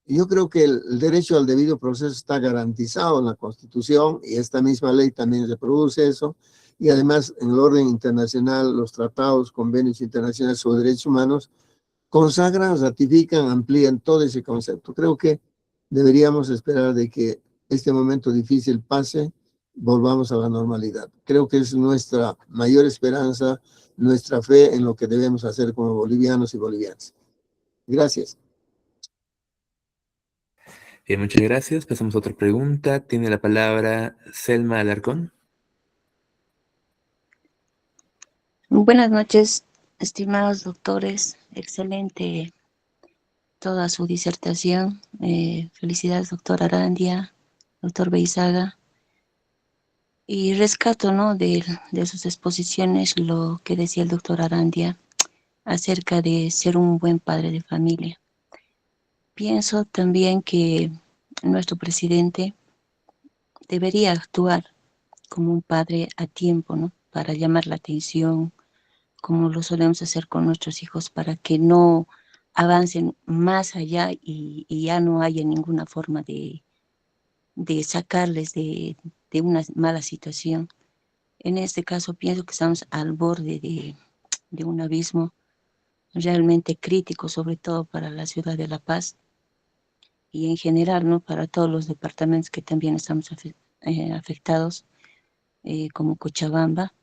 Yo creo que el derecho al debido proceso está garantizado en la Constitución y esta misma ley también reproduce eso, y además en el orden internacional, los tratados, convenios internacionales sobre derechos humanos consagran, ratifican, amplían todo ese concepto. Creo que deberíamos esperar de que este momento difícil pase, volvamos a la normalidad. Creo que es nuestra mayor esperanza, nuestra fe en lo que debemos hacer como bolivianos y bolivianas. Gracias. Bien, muchas gracias. Pasamos a otra pregunta. Tiene la palabra Selma Alarcón. Buenas noches, estimados doctores. Excelente toda su disertación. Felicidades, doctor Arandia, doctor Beizaga. Y rescato, ¿no?, de sus exposiciones lo que decía el doctor Arandia acerca de ser un buen padre de familia. Pienso también que nuestro presidente debería actuar como un padre a tiempo, ¿no?, para llamar la atención, como lo solemos hacer con nuestros hijos, para que no avancen más allá y ya no haya ninguna forma de sacarles de una mala situación. En este caso pienso que estamos al borde de un abismo realmente crítico, sobre todo para la ciudad de La Paz y en general, ¿no?, para todos los departamentos que también estamos afectados, como Cochabamba.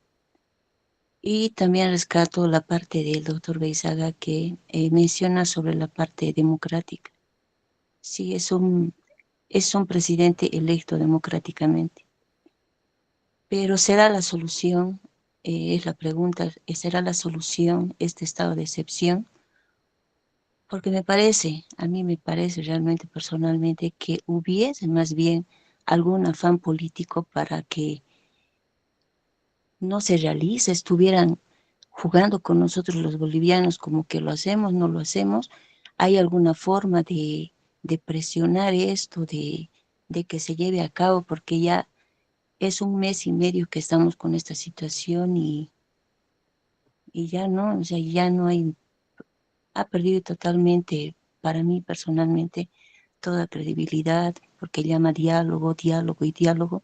Y también rescato la parte del doctor Beizaga que menciona sobre la parte democrática. Sí, es un presidente electo democráticamente. Pero ¿será la solución? Es la pregunta, ¿será la solución este estado de excepción? Porque a mí me parece realmente personalmente que hubiese más bien algún afán político para que no se realice, estuvieran jugando con nosotros los bolivianos como que lo hacemos, no lo hacemos. ¿Hay alguna forma de presionar esto, de que se lleve a cabo? Porque ya es 1 mes y medio que estamos con esta situación y ya no, o sea, ya no hay, ha perdido totalmente, para mí personalmente, toda credibilidad, porque llama diálogo, diálogo y diálogo,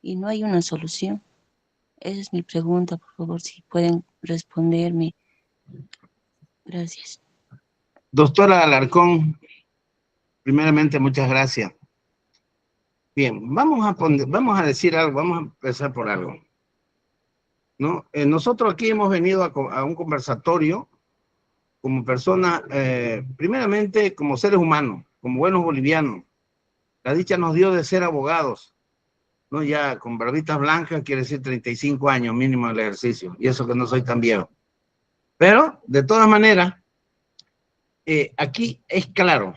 y no hay una solución. Esa es mi pregunta, por favor, si pueden responderme. Gracias. Doctora Alarcón, primeramente muchas gracias. Bien, vamos a decir algo, vamos a empezar por algo, ¿no? Nosotros aquí hemos venido a un conversatorio como personas, primeramente como seres humanos, como buenos bolivianos. La dicha nos dio de ser abogados, ¿no? Ya con barbitas blancas quiere decir 35 años mínimo del ejercicio, y eso que no soy tan viejo. Pero, de todas maneras, aquí es claro,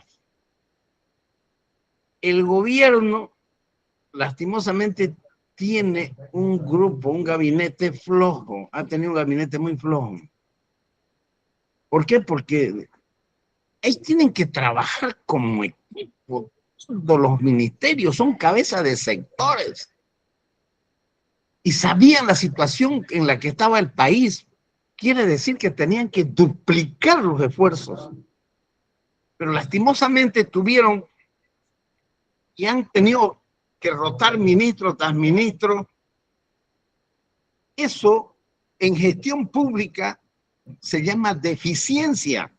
el gobierno lastimosamente tiene un grupo, un gabinete flojo, ha tenido un gabinete muy flojo. ¿Por qué? Porque ellos tienen que trabajar como equipo, todos los ministerios son cabezas de sectores y sabían la situación en la que estaba el país. Quiere decir que tenían que duplicar los esfuerzos, pero lastimosamente tuvieron y han tenido que rotar ministro tras ministro. Eso en gestión pública se llama deficiencia.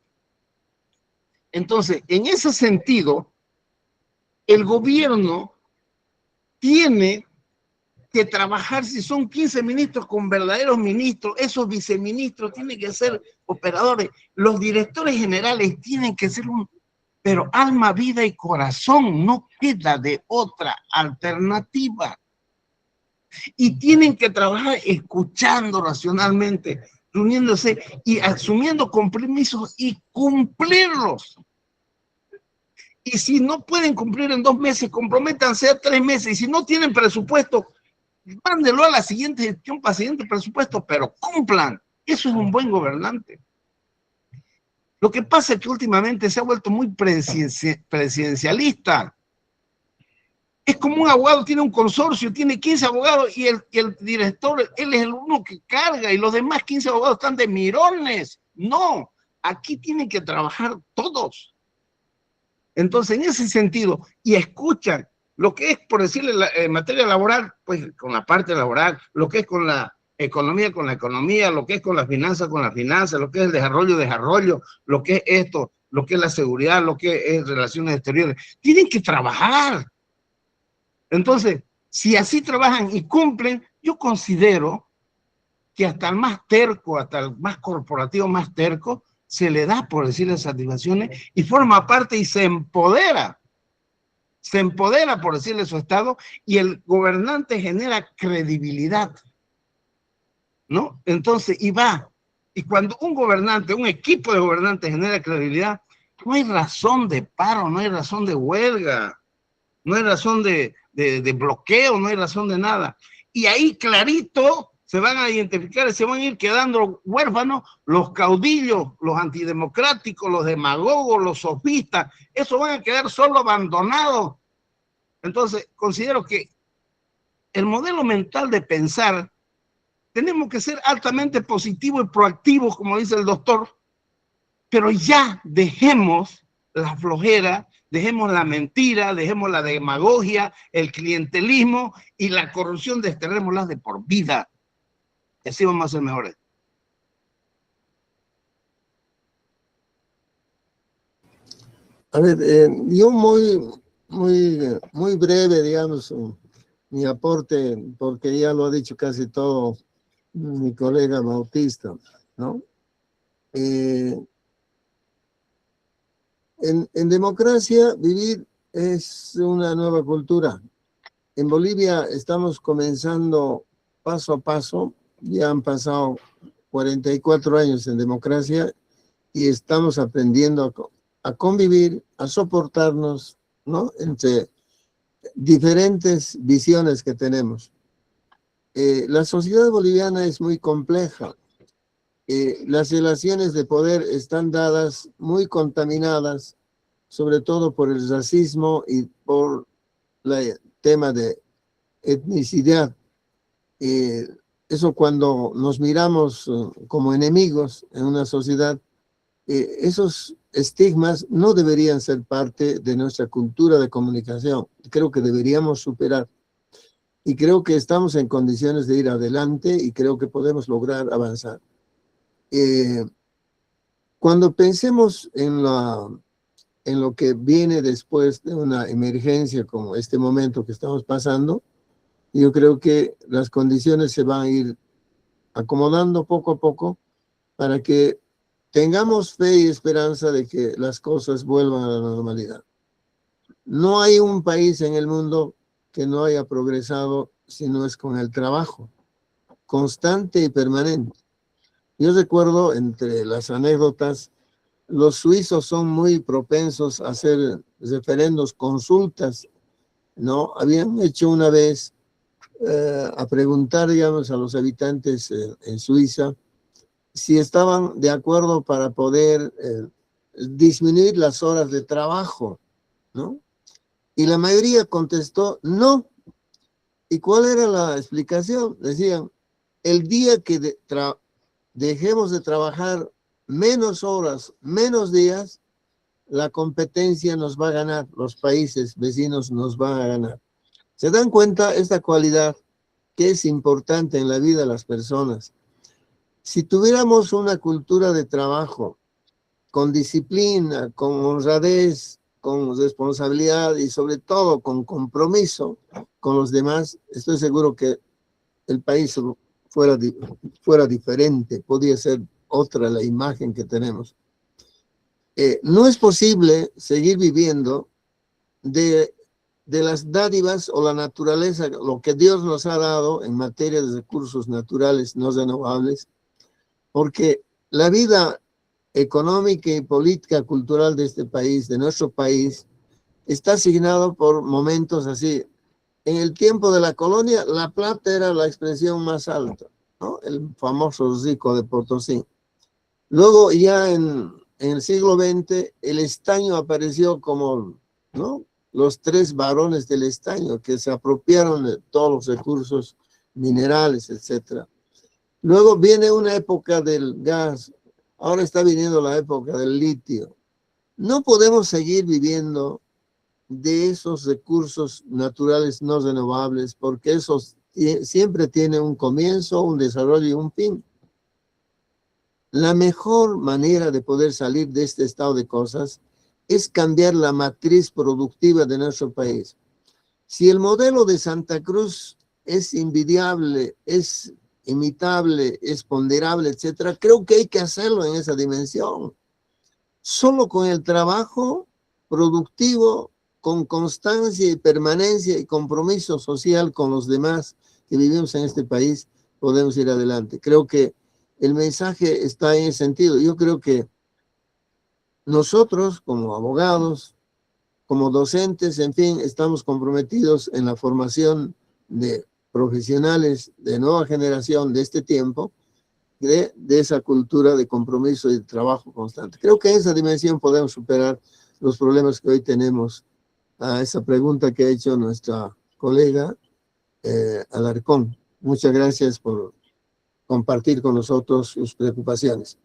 Entonces, en ese sentido, el gobierno tiene que trabajar, si son 15 ministros, con verdaderos ministros. Esos viceministros tienen que ser operadores. Los directores generales tienen que ser pero alma, vida y corazón, no queda de otra alternativa. Y tienen que trabajar escuchando racionalmente, reuniéndose y asumiendo compromisos y cumplirlos. Y si no pueden cumplir en 2 meses, comprométanse a 3 meses. Y si no tienen presupuesto, mándenlo a la siguiente gestión para el siguiente presupuesto, pero cumplan. Eso es un buen gobernante. Lo que pasa es que últimamente se ha vuelto muy presidencialista. Es como un abogado tiene un consorcio, tiene 15 abogados y el director, él es el uno que carga y los demás 15 abogados están de mirones. No, aquí tienen que trabajar todos. Entonces, en ese sentido, y escuchan lo que es, por decirle, en materia laboral, pues con la parte laboral, lo que es con la economía, lo que es con la finanza, lo que es el desarrollo, lo que es esto, lo que es la seguridad, lo que es relaciones exteriores. Tienen que trabajar. Entonces, si así trabajan y cumplen, yo considero que hasta el más terco, hasta el más corporativo más terco, se le da, por decirle, satisfacciones y forma parte y se empodera, por decirle, su Estado, y el gobernante genera credibilidad, ¿no? Entonces, y cuando un gobernante, un equipo de gobernantes genera credibilidad, no hay razón de paro, no hay razón de huelga, no hay razón de bloqueo, no hay razón de nada. Y ahí clarito se van a identificar y se van a ir quedando huérfanos los caudillos, los antidemocráticos, los demagogos, los sofistas. Esos van a quedar solo abandonados. Entonces, considero que el modelo mental de pensar, tenemos que ser altamente positivos y proactivos, como dice el doctor, pero ya dejemos la flojera, dejemos la mentira, dejemos la demagogia, el clientelismo y la corrupción, desterrémoslas de por vida. Y así vamos a ser mejores. A ver, yo muy breve, digamos, mi aporte, porque ya lo ha dicho casi todo mi colega Bautista, ¿no? En democracia, vivir es una nueva cultura. En Bolivia estamos comenzando paso a paso, ya han pasado 44 años en democracia y estamos aprendiendo a convivir, a soportarnos, ¿no? Entre diferentes visiones que tenemos. La sociedad boliviana es muy compleja. Las relaciones de poder están dadas muy contaminadas, sobre todo por el racismo y por el tema de etnicidad. Eso cuando nos miramos como enemigos en una sociedad, esos estigmas no deberían ser parte de nuestra cultura de comunicación. Creo que deberíamos superar. Y creo que estamos en condiciones de ir adelante y creo que podemos lograr avanzar. Cuando pensemos en lo que viene después de una emergencia como este momento que estamos pasando, yo creo que las condiciones se van a ir acomodando poco a poco para que tengamos fe y esperanza de que las cosas vuelvan a la normalidad. No hay un país en el mundo que no haya progresado si no es con el trabajo constante y permanente. Yo recuerdo, entre las anécdotas, los suizos son muy propensos a hacer referendos, consultas, ¿no? Habían hecho una vez a preguntar, digamos, a los habitantes en Suiza si estaban de acuerdo para poder disminuir las horas de trabajo, ¿no? Y la mayoría contestó no. ¿Y cuál era la explicación? Decían, el día que dejemos de trabajar menos horas, menos días, la competencia nos va a ganar, los países vecinos nos van a ganar. ¿Se dan cuenta esta cualidad que es importante en la vida de las personas? Si tuviéramos una cultura de trabajo con disciplina, con honradez, con responsabilidad y sobre todo con compromiso con los demás, estoy seguro que el país fuera diferente, podría ser otra la imagen que tenemos. No es posible seguir viviendo de las dádivas o la naturaleza, lo que Dios nos ha dado en materia de recursos naturales no renovables, porque la vida económica y política cultural de este país, de nuestro país, está asignado por momentos así. En el tiempo de la colonia, la plata era la expresión más alta, ¿no? El famoso rico de Potosí. Luego ya en el siglo XX, el estaño apareció como, ¿no?, los tres varones del estaño que se apropiaron de todos los recursos minerales, etc. Luego viene una época del gas, ahora está viniendo la época del litio. No podemos seguir viviendo de esos recursos naturales no renovables porque esos siempre tienen un comienzo, un desarrollo y un fin. La mejor manera de poder salir de este estado de cosas es cambiar la matriz productiva de nuestro país. Si el modelo de Santa Cruz es invidiable, es imitable, es ponderable, etcétera, creo que hay que hacerlo en esa dimensión. Solo con el trabajo productivo, con constancia y permanencia y compromiso social con los demás que vivimos en este país, podemos ir adelante. Creo que el mensaje está en ese sentido. Yo creo que nosotros, como abogados, como docentes, en fin, estamos comprometidos en la formación de profesionales de nueva generación de este tiempo, de esa cultura de compromiso y de trabajo constante. Creo que en esa dimensión podemos superar los problemas que hoy tenemos. A esa pregunta que ha hecho nuestra colega Alarcón. Muchas gracias por compartir con nosotros sus preocupaciones.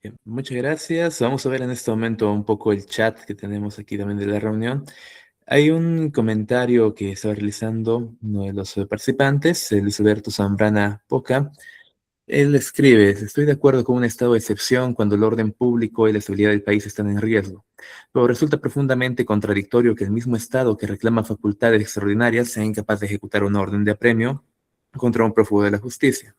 Bien, muchas gracias. Vamos a ver en este momento un poco el chat que tenemos aquí también de la reunión. Hay un comentario que estaba realizando uno de los participantes, Luis Alberto Zambrana Poca. Él escribe: estoy de acuerdo con un estado de excepción cuando el orden público y la estabilidad del país están en riesgo, pero resulta profundamente contradictorio que el mismo estado que reclama facultades extraordinarias sea incapaz de ejecutar una orden de apremio contra un prófugo de la justicia.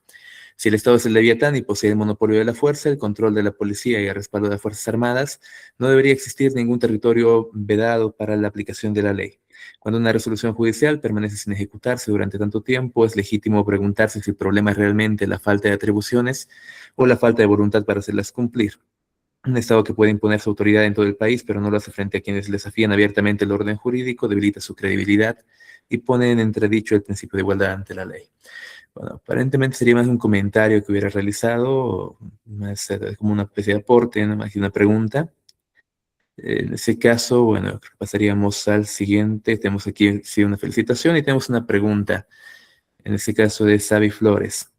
Si el Estado es el leviatán y posee el monopolio de la fuerza, el control de la policía y el respaldo de las Fuerzas Armadas, no debería existir ningún territorio vedado para la aplicación de la ley. Cuando una resolución judicial permanece sin ejecutarse durante tanto tiempo, es legítimo preguntarse si el problema es realmente la falta de atribuciones o la falta de voluntad para hacerlas cumplir. Un Estado que puede imponer su autoridad en todo el país, pero no lo hace frente a quienes desafían abiertamente el orden jurídico, debilita su credibilidad y pone en entredicho el principio de igualdad ante la ley. Bueno, aparentemente sería más un comentario que hubiera realizado, más como una especie de aporte, no más que una pregunta. En ese caso, bueno, pasaríamos al siguiente. Tenemos aquí sí, una felicitación y tenemos una pregunta. En este caso de Xavi Flores.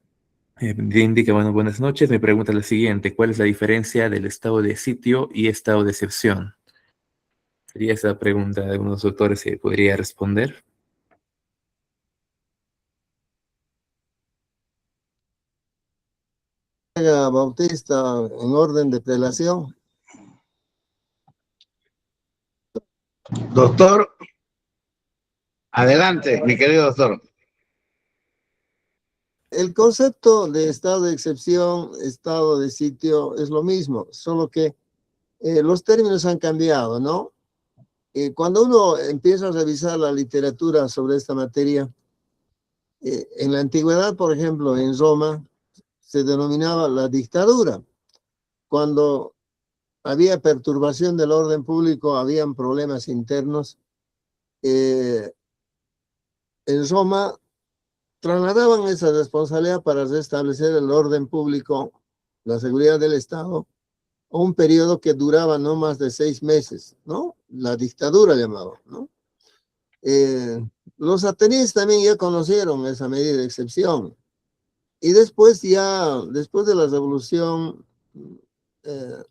Indica, bueno, buenas noches. Me pregunta la siguiente: ¿cuál es la diferencia del estado de sitio y estado de excepción? Sería esa pregunta de algunos autores que podría responder. Bautista, en orden de prelación. Doctor, adelante, mi querido doctor. El concepto de estado de excepción, estado de sitio, es lo mismo, solo que los términos han cambiado, ¿no? Cuando uno empieza a revisar la literatura sobre esta materia, en la antigüedad, por ejemplo, en Roma, se denominaba la dictadura. Cuando había perturbación del orden público, habían problemas internos. En Roma trasladaban esa responsabilidad para restablecer el orden público, la seguridad del Estado, a un periodo que duraba no más de 6 meses, ¿no? La dictadura llamaba, ¿no? Los atenienses también ya conocieron esa medida de excepción. Y después después de la revolución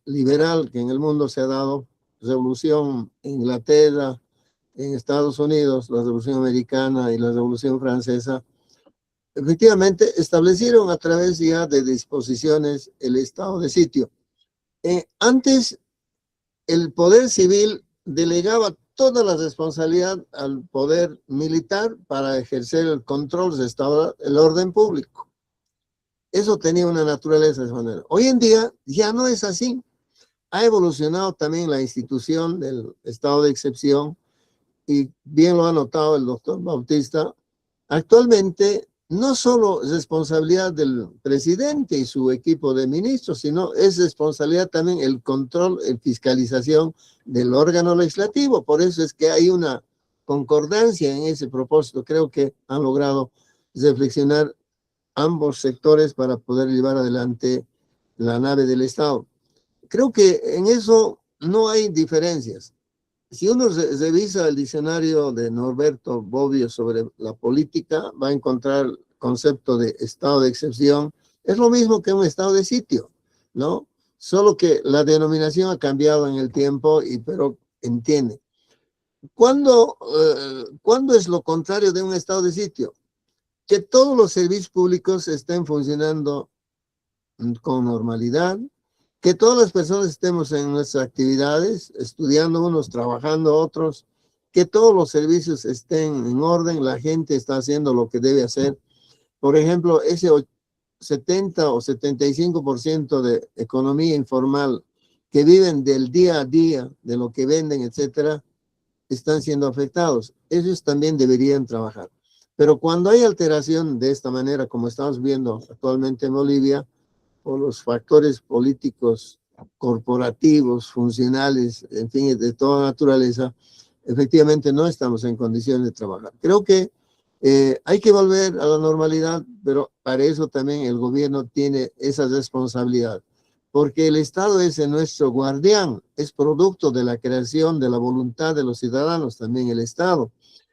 liberal que en el mundo se ha dado, revolución en Inglaterra, en Estados Unidos, la revolución americana y la revolución francesa, efectivamente establecieron a través ya de disposiciones el estado de sitio. Antes el poder civil delegaba toda la responsabilidad al poder militar para ejercer el control, el orden público. Eso tenía una naturaleza de esa manera. Hoy en día ya no es así. Ha evolucionado también la institución del estado de excepción y bien lo ha notado el doctor Bautista. Actualmente no solo es responsabilidad del presidente y su equipo de ministros, sino es responsabilidad también el control, el fiscalización del órgano legislativo. Por eso es que hay una concordancia en ese propósito. Creo que han logrado reflexionar ambos sectores para poder llevar adelante la nave del Estado. Creo que en eso no hay diferencias. Si uno revisa el diccionario de Norberto Bobbio sobre la política, va a encontrar el concepto de estado de excepción. Es lo mismo que un estado de sitio, ¿no? Solo que la denominación ha cambiado en el tiempo, pero entiende. ¿Cuándo es lo contrario de un estado de sitio? Que todos los servicios públicos estén funcionando con normalidad, que todas las personas estemos en nuestras actividades, estudiando unos, trabajando otros, que todos los servicios estén en orden, la gente está haciendo lo que debe hacer. Por ejemplo, ese 70 o 75% de economía informal que viven del día a día, de lo que venden, etcétera, están siendo afectados. Ellos también deberían trabajar. Pero cuando hay alteración de esta manera, como estamos viendo actualmente en Bolivia, por los factores políticos, corporativos, funcionales, en fin, de toda naturaleza, efectivamente no estamos en condiciones de trabajar. Creo que hay que volver a la normalidad, pero para eso también el gobierno tiene esa responsabilidad, porque el Estado es nuestro guardián, es producto de la creación de la voluntad de los ciudadanos, también el Estado.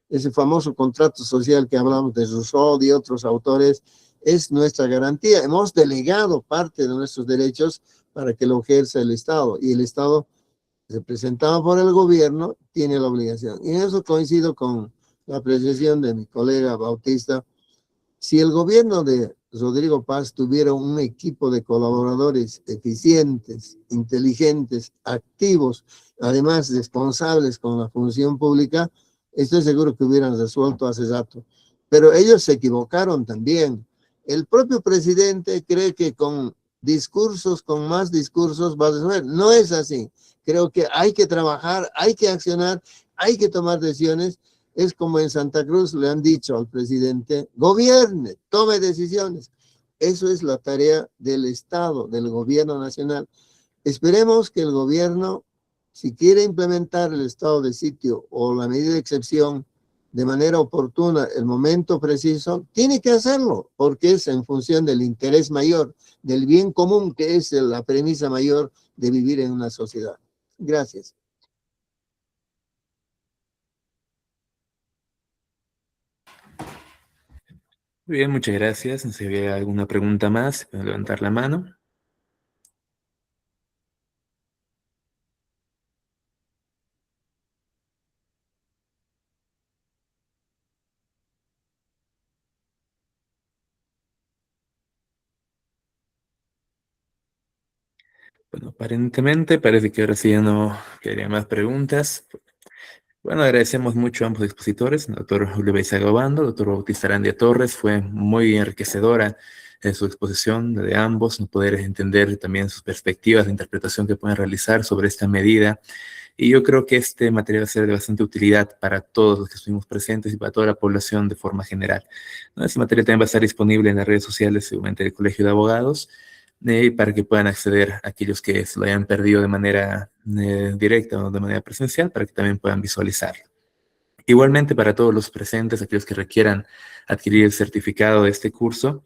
Ese famoso contrato social que hablamos de Rousseau y otros autores, es nuestra garantía. Hemos delegado parte de nuestros derechos para que lo ejerza el Estado, y el Estado, representado por el gobierno, tiene la obligación. Y en eso coincido con la apreciación de mi colega Bautista. Si el gobierno de Rodrigo Paz tuviera un equipo de colaboradores eficientes, inteligentes, activos, además responsables con la función pública, estoy seguro que hubieran resuelto hace rato. Pero ellos se equivocaron también. El propio presidente cree que con discursos, con más discursos va a resolver. No es así. Creo que hay que trabajar, hay que accionar, hay que tomar decisiones. Es como en Santa Cruz le han dicho al presidente, gobierne, tome decisiones. Eso es la tarea del Estado, del gobierno nacional. Esperemos que el gobierno, si quiere implementar el estado de sitio o la medida de excepción de manera oportuna, el momento preciso, tiene que hacerlo, porque es en función del interés mayor, del bien común, que es la premisa mayor de vivir en una sociedad. Gracias. Muy bien, muchas gracias. No sé si había alguna pregunta más, pueden levantar la mano. Bueno, aparentemente parece que ahora sí ya no quedaría más preguntas. Bueno, agradecemos mucho a ambos expositores, el doctor Julio Beizaga Obando, el doctor Bautista Arandia Torres. Fue muy enriquecedora su exposición de ambos, no poder entender también sus perspectivas de interpretación que pueden realizar sobre esta medida. Y yo creo que este material va a ser de bastante utilidad para todos los que estuvimos presentes y para toda la población de forma general, ¿no? Este material también va a estar disponible en las redes sociales, seguramente del Colegio de Abogados, para que puedan acceder a aquellos que se lo hayan perdido de manera directa o de manera presencial, para que también puedan visualizarlo. Igualmente, para todos los presentes, aquellos que requieran adquirir el certificado de este curso,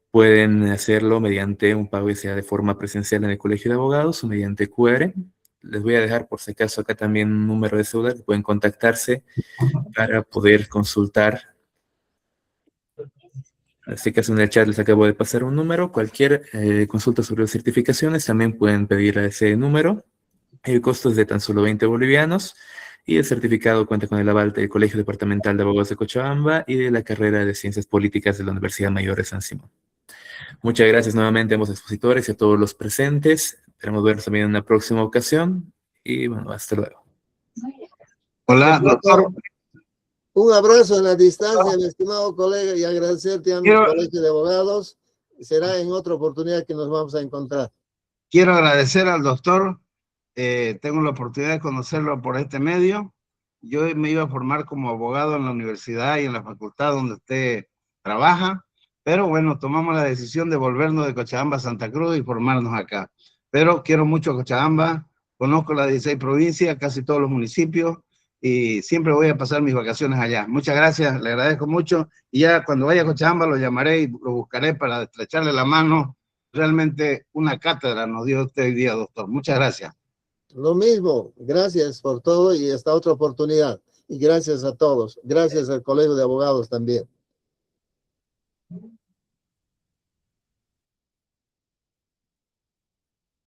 pueden hacerlo mediante un pago, ya sea de forma presencial en el Colegio de Abogados o mediante QR. Les voy a dejar, por si acaso, acá también un número de celular que pueden contactarse para poder consultar. En este caso, en el chat les acabo de pasar un número. Cualquier consulta sobre las certificaciones también pueden pedir a ese número. El costo es de tan solo 20 bolivianos y el certificado cuenta con el aval del Colegio Departamental de Abogados de Cochabamba y de la carrera de Ciencias Políticas de la Universidad Mayor de San Simón. Muchas gracias nuevamente a ambos expositores y a todos los presentes. Esperamos vernos también en una próxima ocasión. y bueno, hasta luego. Hola, doctor. Un abrazo en la distancia, mi estimado colega, y agradecerte a mi colegio de abogados. Será en otra oportunidad que nos vamos a encontrar. Quiero agradecer al doctor. Tengo la oportunidad de conocerlo por este medio. Yo me iba a formar como abogado en la universidad y en la facultad donde usted trabaja, pero bueno, tomamos la decisión de volvernos de Cochabamba a Santa Cruz y formarnos acá. Pero quiero mucho Cochabamba, conozco las 16 provincias, casi todos los municipios, y siempre voy a pasar mis vacaciones allá. Muchas gracias, le agradezco mucho, y ya cuando vaya a Cochabamba lo llamaré y lo buscaré para estrecharle la mano. Realmente una cátedra nos dio usted hoy día, doctor. Muchas gracias. Lo mismo, gracias por todo y hasta otra oportunidad. Y gracias a todos. Gracias al Colegio de Abogados también.